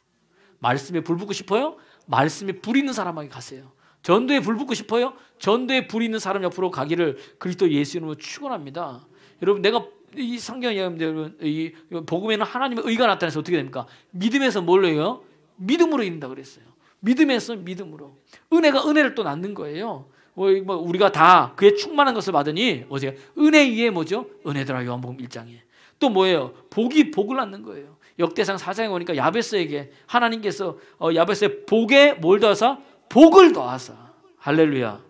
A: 말씀에 불 붙고 싶어요? 말씀에 불 있는 사람에게 가세요. 전도에 불 붙고 싶어요? 전도에 불 있는 사람 옆으로 가기를 그리스도 예수 이름으로 축원합니다. 여러분 내가 이 성경에 여러분 이 복음에는 하나님의 의가 나타나서 어떻게 됩니까? 믿음에서 뭘로 해요? 믿음으로 이른다 그랬어요. 믿음에서 믿음으로. 은혜가 은혜를 또 낳는 거예요. 우리가 다 그의 충만한 것을 받으니 어제 은혜 위에 뭐죠? 은혜더라 요한복음 1장에. 또 뭐예요? 복이 복을 낳는 거예요. 역대상 4장에 오니까 야베스에게 하나님께서 야베스의 복에 뭘 더하사? 복을 더하사. 할렐루야.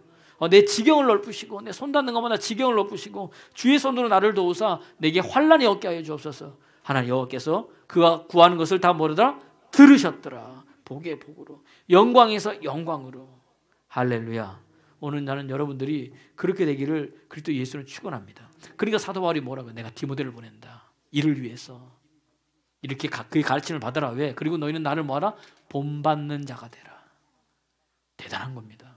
A: 내 지경을 넓으시고 내 손 닿는 것마다 지경을 넓으시고 주의 손으로 나를 도우사 내게 환난이 없게 하여 주옵소서. 하나님 여호와께서 그가 구하는 것을 다 뭐라더라? 들으셨더라. 복의 복으로. 영광에서 영광으로. 할렐루야. 오늘 나는 여러분들이 그렇게 되기를 그리스도 예수는 축원합니다. 그러니까 사도 바울이 뭐라고? 내가 디모데를 보낸다. 이를 위해서. 이렇게 그의 가르침을 받아라. 왜? 그리고 너희는 나를 뭐하라? 본받는 자가 되라. 대단한 겁니다.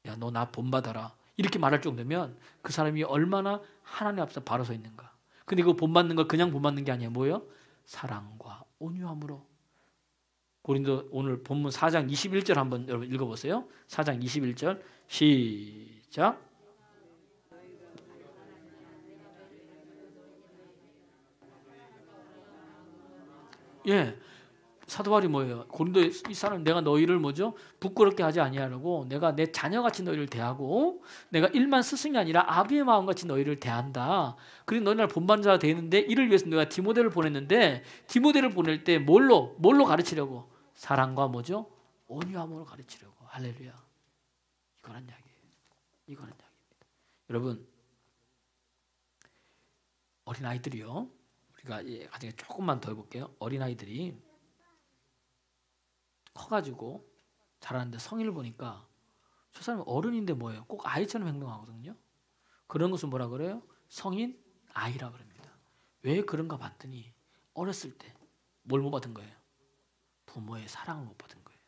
A: 야, 너 나 본받아라. 이렇게 말할 정도면 그 사람이 얼마나 하나님 앞에서 바로 서 있는가. 근데 그 본받는 걸 그냥 본받는 게 아니에요. 뭐예요? 사랑과 온유함으로. 고린도 오늘 본문 4장 21절 한번 여러분 읽어보세요. 4장 21절 시작. 예, 사도 바울이 뭐예요? 고린도 이 사람 내가 너희를 뭐죠? 부끄럽게 하지 아니하려고 내가 내 자녀같이 너희를 대하고 내가 일만 스승이 아니라 아비의 마음같이 너희를 대한다. 그리고 너희 날 본받는 자가 되는데 이를 위해서 내가 디모데를 보냈는데 디모데를 보낼 때 뭘로 가르치려고? 사랑과 뭐죠? 온유함으로 가르치려고. 할렐루야. 이거란 이야기예요. 이거란 이야기입니다. 여러분 어린아이들이요. 우리가 가정에 조금만 더 해볼게요. 어린아이들이 커가지고 자라는데 성인을 보니까 저 사람이 어른인데 뭐예요? 꼭 아이처럼 행동하거든요. 그런 것을 뭐라 그래요? 성인 아이라 그럽니다. 왜 그런가 봤더니 어렸을 때 뭘 못 받은 거예요? 부모의 사랑을 못 받은 거예요.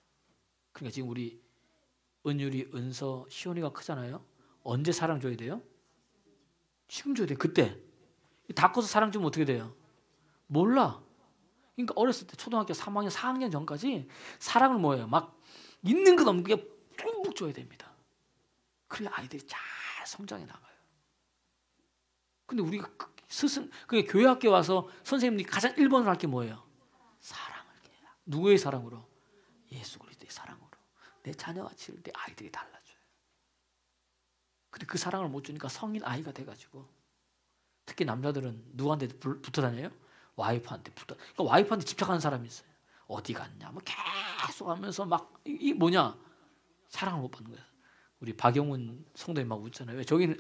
A: 그러니까 지금 우리 은율이, 은서, 시온이가 크잖아요. 언제 사랑 줘야 돼요? 지금 줘야 돼요. 그때. 다 커서 사랑 주면 어떻게 돼요? 몰라. 그러니까 어렸을 때 초등학교 3학년, 4학년 전까지 사랑을 뭐예요? 막 있는 것 없는 게 뿜뿍 줘야 됩니다. 그래야 아이들이 잘 성장해 나가요. 근데 우리가 그게 교회 학교 와서 선생님들이 가장 1번으로 할 게 뭐예요? 사랑을. 누구의 사랑으로? 예수 그리스도의 사랑으로. 내 자녀가 치를 때 아이들이 달라져요. 근데 그 사랑을 못 주니까 성인 아이가 돼가지고 특히 남자들은 누구한테 붙어 다녀요? 와이프한테 붙어. 그러니까 와이프한테 집착하는 사람이 있어요. 어디 갔냐? 뭐 계속 하면서 막 이 뭐냐? 사랑을 못 받는 거예요. 우리 박영훈 성도님 막 웃잖아요. 왜 저기는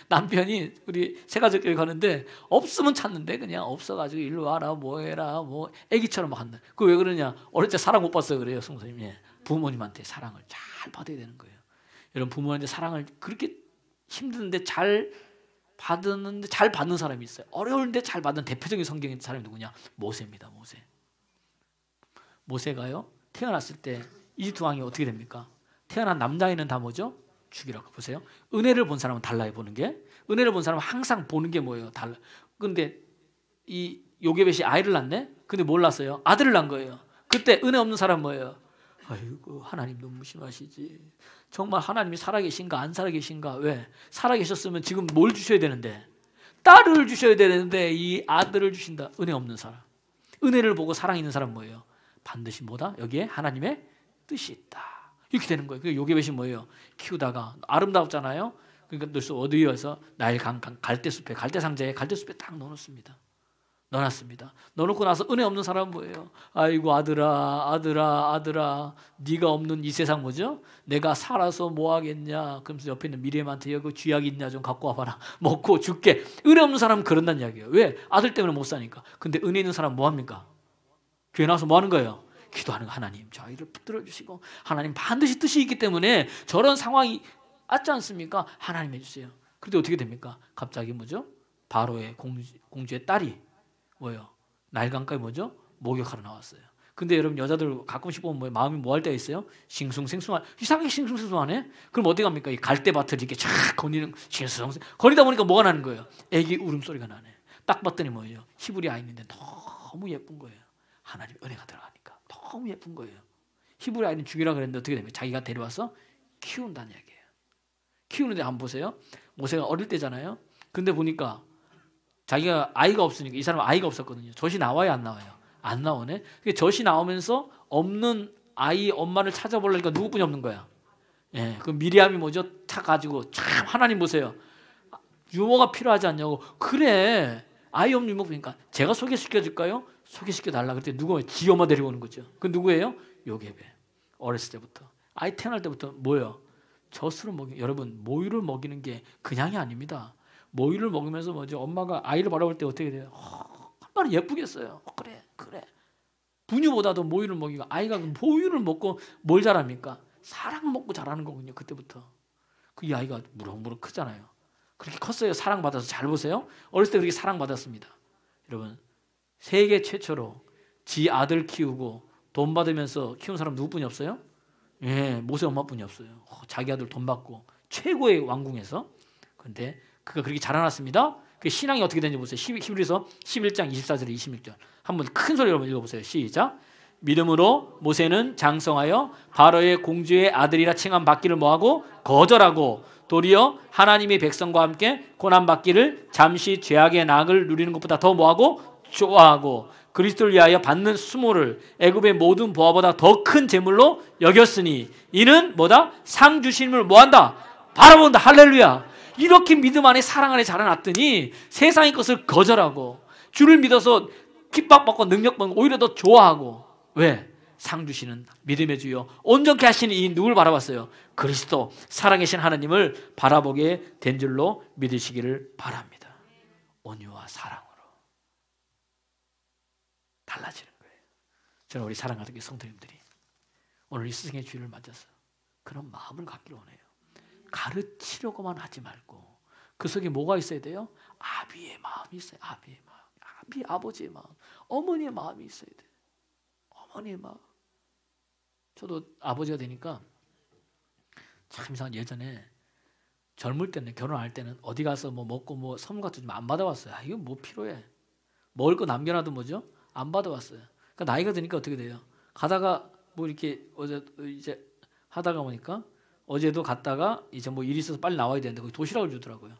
A: 남편이 우리 새가족교회 가는데 없으면 찾는데 그냥 없어가지고 일로 와라 뭐해라 뭐 애기처럼 막 한다. 그 왜 그러냐? 어릴 때 사랑 못 봤어요 그래요 성도님. 예. 부모님한테 사랑을 잘 받아야 되는 거예요. 여러분 부모님한테 사랑을 그렇게 힘드는데 잘 받는 사람이 있어요. 어려운데 잘 받는 대표적인 성경의 사람이 누구냐? 모세입니다. 모세가요 태어났을 때 이집트 왕이 어떻게 됩니까? 태어난 남자아이는 다 뭐죠? 죽이라고. 보세요. 은혜를 본 사람은 달라요 보는 게. 은혜를 본 사람은 항상 보는 게 뭐예요? 달라. 근데 이 요게벳이 아이를 낳네? 근데 뭘 낳았어요? 아들을 낳은 거예요. 그때 은혜 없는 사람 뭐예요? 아이고 하나님 너무 심하시지. 정말 하나님이 살아계신가 안 살아계신가? 왜? 살아계셨으면 지금 뭘 주셔야 되는데? 딸을 주셔야 되는데 이 아들을 주신다. 은혜 없는 사람. 은혜를 보고 사랑 있는 사람 뭐예요? 반드시 뭐다? 여기에 하나님의 뜻이 있다. 이렇게 되는 거예요. 그 요게벳이 뭐예요? 키우다가 아름답잖아요. 그러니까 늘 어디에 와서 나의 갈대숲에 갈대상자에 갈대숲에 딱 넣어놨습니다. 넣어놓고 나서 은혜 없는 사람은 뭐예요? 아이고 아들아 네가 없는 이 세상 뭐죠? 내가 살아서 뭐 하겠냐? 그러면서 옆에 있는 미리암한테 여기 쥐약 있냐 좀 갖고 와봐라. 먹고 죽게. 은혜 없는 사람은 그런다는 이야기예요. 왜? 아들 때문에 못 사니까. 근데 은혜 있는 사람은 뭐 합니까? 교회 나와서 뭐 하는 거예요? 기도하는 거. 하나님 저 아이를 붙들어 주시고 하나님 반드시 뜻이 있기 때문에 저런 상황이 왔지 않습니까? 하나님 해주세요. 그런데 어떻게 됩니까? 갑자기 뭐죠? 바로의 공주의 딸이 뭐예요? 나일 강가에 뭐죠? 목욕하러 나왔어요. 근데 여러분 여자들 가끔씩 보면 뭐 마음이 뭐 할 때가 있어요? 싱숭생숭한 이상하게 싱숭생숭하네. 그럼 어디 갑니까? 이 갈대밭을 이렇게 쫙 거니는 싱숭생숭 거리다 보니까 뭐가 나는 거예요? 애기 울음소리가 나네. 딱 봤더니 뭐예요? 히브리 아이인데 너무 예쁜 거예요. 하나님 은혜가 들어가니까 너무 예쁜 거예요. 히브리 아이는 죽이라 그랬는데 어떻게 됩니까? 자기가 데려와서 키운다는 얘기예요. 키우는데 한번 보세요. 모세가 어릴 때잖아요. 근데 보니까 자기가 아이가 없으니까 이 사람은 아이가 없었거든요. 젖이 나와요, 안 나와요? 안 나오네. 젖이 나오면서 없는 아이 엄마를 찾아보려니까 누구뿐이 없는 거야. 예, 그 미리암이 뭐죠? 탁 가지고 참 하나님 보세요. 유모가 필요하지 않냐고. 그래. 아이 없는 유모 보니까 제가 소개시켜 줄까요? 소개시켜 달라. 그랬더니 누구예요? 지 엄마 데리고 오는 거죠. 그 누구예요? 요게베. 어렸을 때부터. 아이 태어날 때부터 뭐예요? 젖으로 여러분 모유를 먹이는 게 그냥이 아닙니다. 모유를 먹으면서 뭐죠? 엄마가 아이를 바라볼 때 어떻게 돼요? 얼마나 예쁘겠어요. 그래. 분유보다도 모유를 먹이고 아이가 모유를 먹고 뭘 자랍니까? 사랑 먹고 자라는 거군요. 그때부터. 그 이 아이가 무럭무럭 크잖아요. 그렇게 컸어요. 사랑받아서. 잘 보세요. 어렸을 때 그렇게 사랑받았습니다. 여러분 세계 최초로 지 아들 키우고 돈 받으면서 키운 사람 누구뿐이 없어요? 예, 모세 엄마뿐이 없어요. 자기 아들 돈 받고 최고의 왕궁에서. 그런데 그가 그렇게 자라났습니다. 그 신앙이 어떻게 되는지 보세요. 히브리서 11장 24절에 26절. 한번 큰 소리로 한번 읽어보세요. 시작. 믿음으로 모세는 장성하여 바로의 공주의 아들이라 칭함 받기를 뭐하고? 거절하고 도리어 하나님의 백성과 함께 고난받기를 잠시 죄악의 낙을 누리는 것보다 더 뭐하고? 좋아하고 그리스도를 위하여 받는 수모를 애굽의 모든 보화보다 더 큰 재물로 여겼으니 이는 뭐다? 상 주심을 뭐한다? 바라본다. 할렐루야. 이렇게 믿음 안에 사랑 안에 자라났더니 세상의 것을 거절하고 주를 믿어서 핍박받고 능력받고 오히려 더 좋아하고. 왜? 상 주시는 믿음의 주여 온전케 하시는 이 누굴 바라봤어요? 그리스도 살아계신 하나님을 바라보게 된 줄로 믿으시기를 바랍니다. 온유와 사랑으로 달라지는 거예요. 저는 우리 사랑하는 성도님들이 오늘 이 스승의 주일을 맞아서 그런 마음을 갖기를 원해요. 가르치려고만 하지 말고 그 속에 뭐가 있어야 돼요? 아비의 마음이 있어요. 아비의 마음, 아버지의 마음, 어머니의 마음이 있어야 돼요. 어머니의 마음. 저도 아버지가 되니까 참 이상한. 예전에 젊을 때는 결혼할 때는 어디 가서 뭐 먹고 뭐 선물 같은 거 안 받아왔어요. 이거 뭐 필요해? 먹을 거 남겨놔도 뭐죠? 안 받아왔어요. 그러니까 나이가 드니까 어떻게 돼요? 가다가 뭐 이렇게 어제 이제 하다가 보니까 어제도 갔다가 이제 뭐 일이 있어서 빨리 나와야 되는데 거기 도시락을 주더라고요.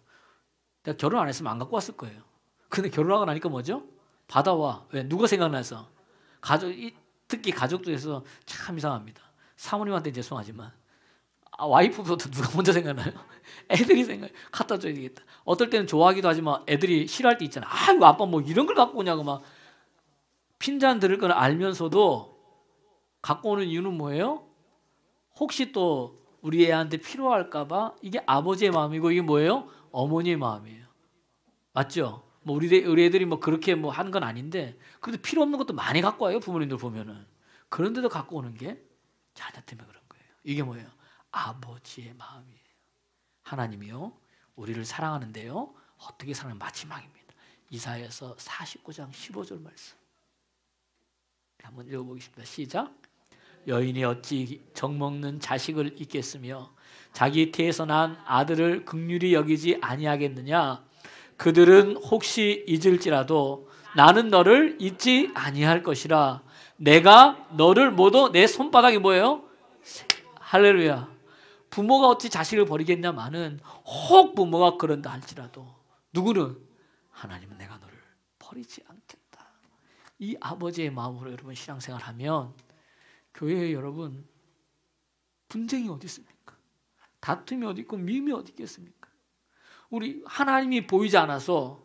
A: 내가 결혼 안 했으면 안 갖고 왔을 거예요. 근데 결혼하고 나니까 뭐죠? 받아와. 왜? 누가 생각나서? 특히 가족들에서 참 이상합니다. 사모님한테 죄송하지만 와이프보다 누가 먼저 생각나요? 애들이 생각해요. 갖다 줘야 되겠다. 어떨 때는 좋아하기도 하지만 애들이 싫어할 때 있잖아요. 아이고 아빠 뭐 이런 걸 갖고 오냐고 막 핀잔 들을 걸 알면서도 갖고 오는 이유는 뭐예요? 혹시 또 우리 애한테 필요할까 봐. 이게 아버지의 마음이고 이게 뭐예요? 어머니의 마음이에요. 맞죠? 뭐 우리 애들이 뭐 그렇게 뭐 하는 건 아닌데 그래도 필요 없는 것도 많이 갖고 와요. 부모님들 보면은. 그런데도 갖고 오는 게 자녀 때문에 그런 거예요. 이게 뭐예요? 아버지의 마음이에요. 하나님이요 우리를 사랑하는데요 어떻게 사랑하는 마지막입니다. 이사야서 49장 15절 말씀 한번 읽어보겠습니다. 시작. 여인이 어찌 정먹는 자식을 잊겠으며 자기 태에서 난 아들을 긍휼히 여기지 아니하겠느냐. 그들은 혹시 잊을지라도 나는 너를 잊지 아니할 것이라. 내가 너를 모두 내 손바닥이 뭐예요? 할렐루야. 부모가 어찌 자식을 버리겠냐마는 혹 부모가 그런다 할지라도 누구는 하나님은 내가 너를 버리지 않겠다. 이 아버지의 마음으로 여러분 신앙생활하면 교회에 여러분 분쟁이 어디 있습니까? 다툼이 어디 있고 미움이 어디 있겠습니까? 우리 하나님이 보이지 않아서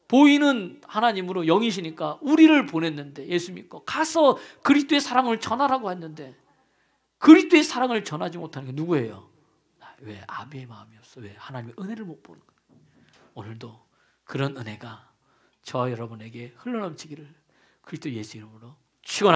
A: 보이는 하나님으로 영이시니까 우리를 보냈는데 예수 믿고 가서 그리스도의 사랑을 전하라고 했는데 그리스도의 사랑을 전하지 못하는 게 누구예요? 왜? 아비의 마음이었어. 왜? 하나님의 은혜를 못 보는 거예요. 오늘도 그런 은혜가 저 여러분에게 흘러넘치기를 그리스도 예수 이름으로 축원합니다.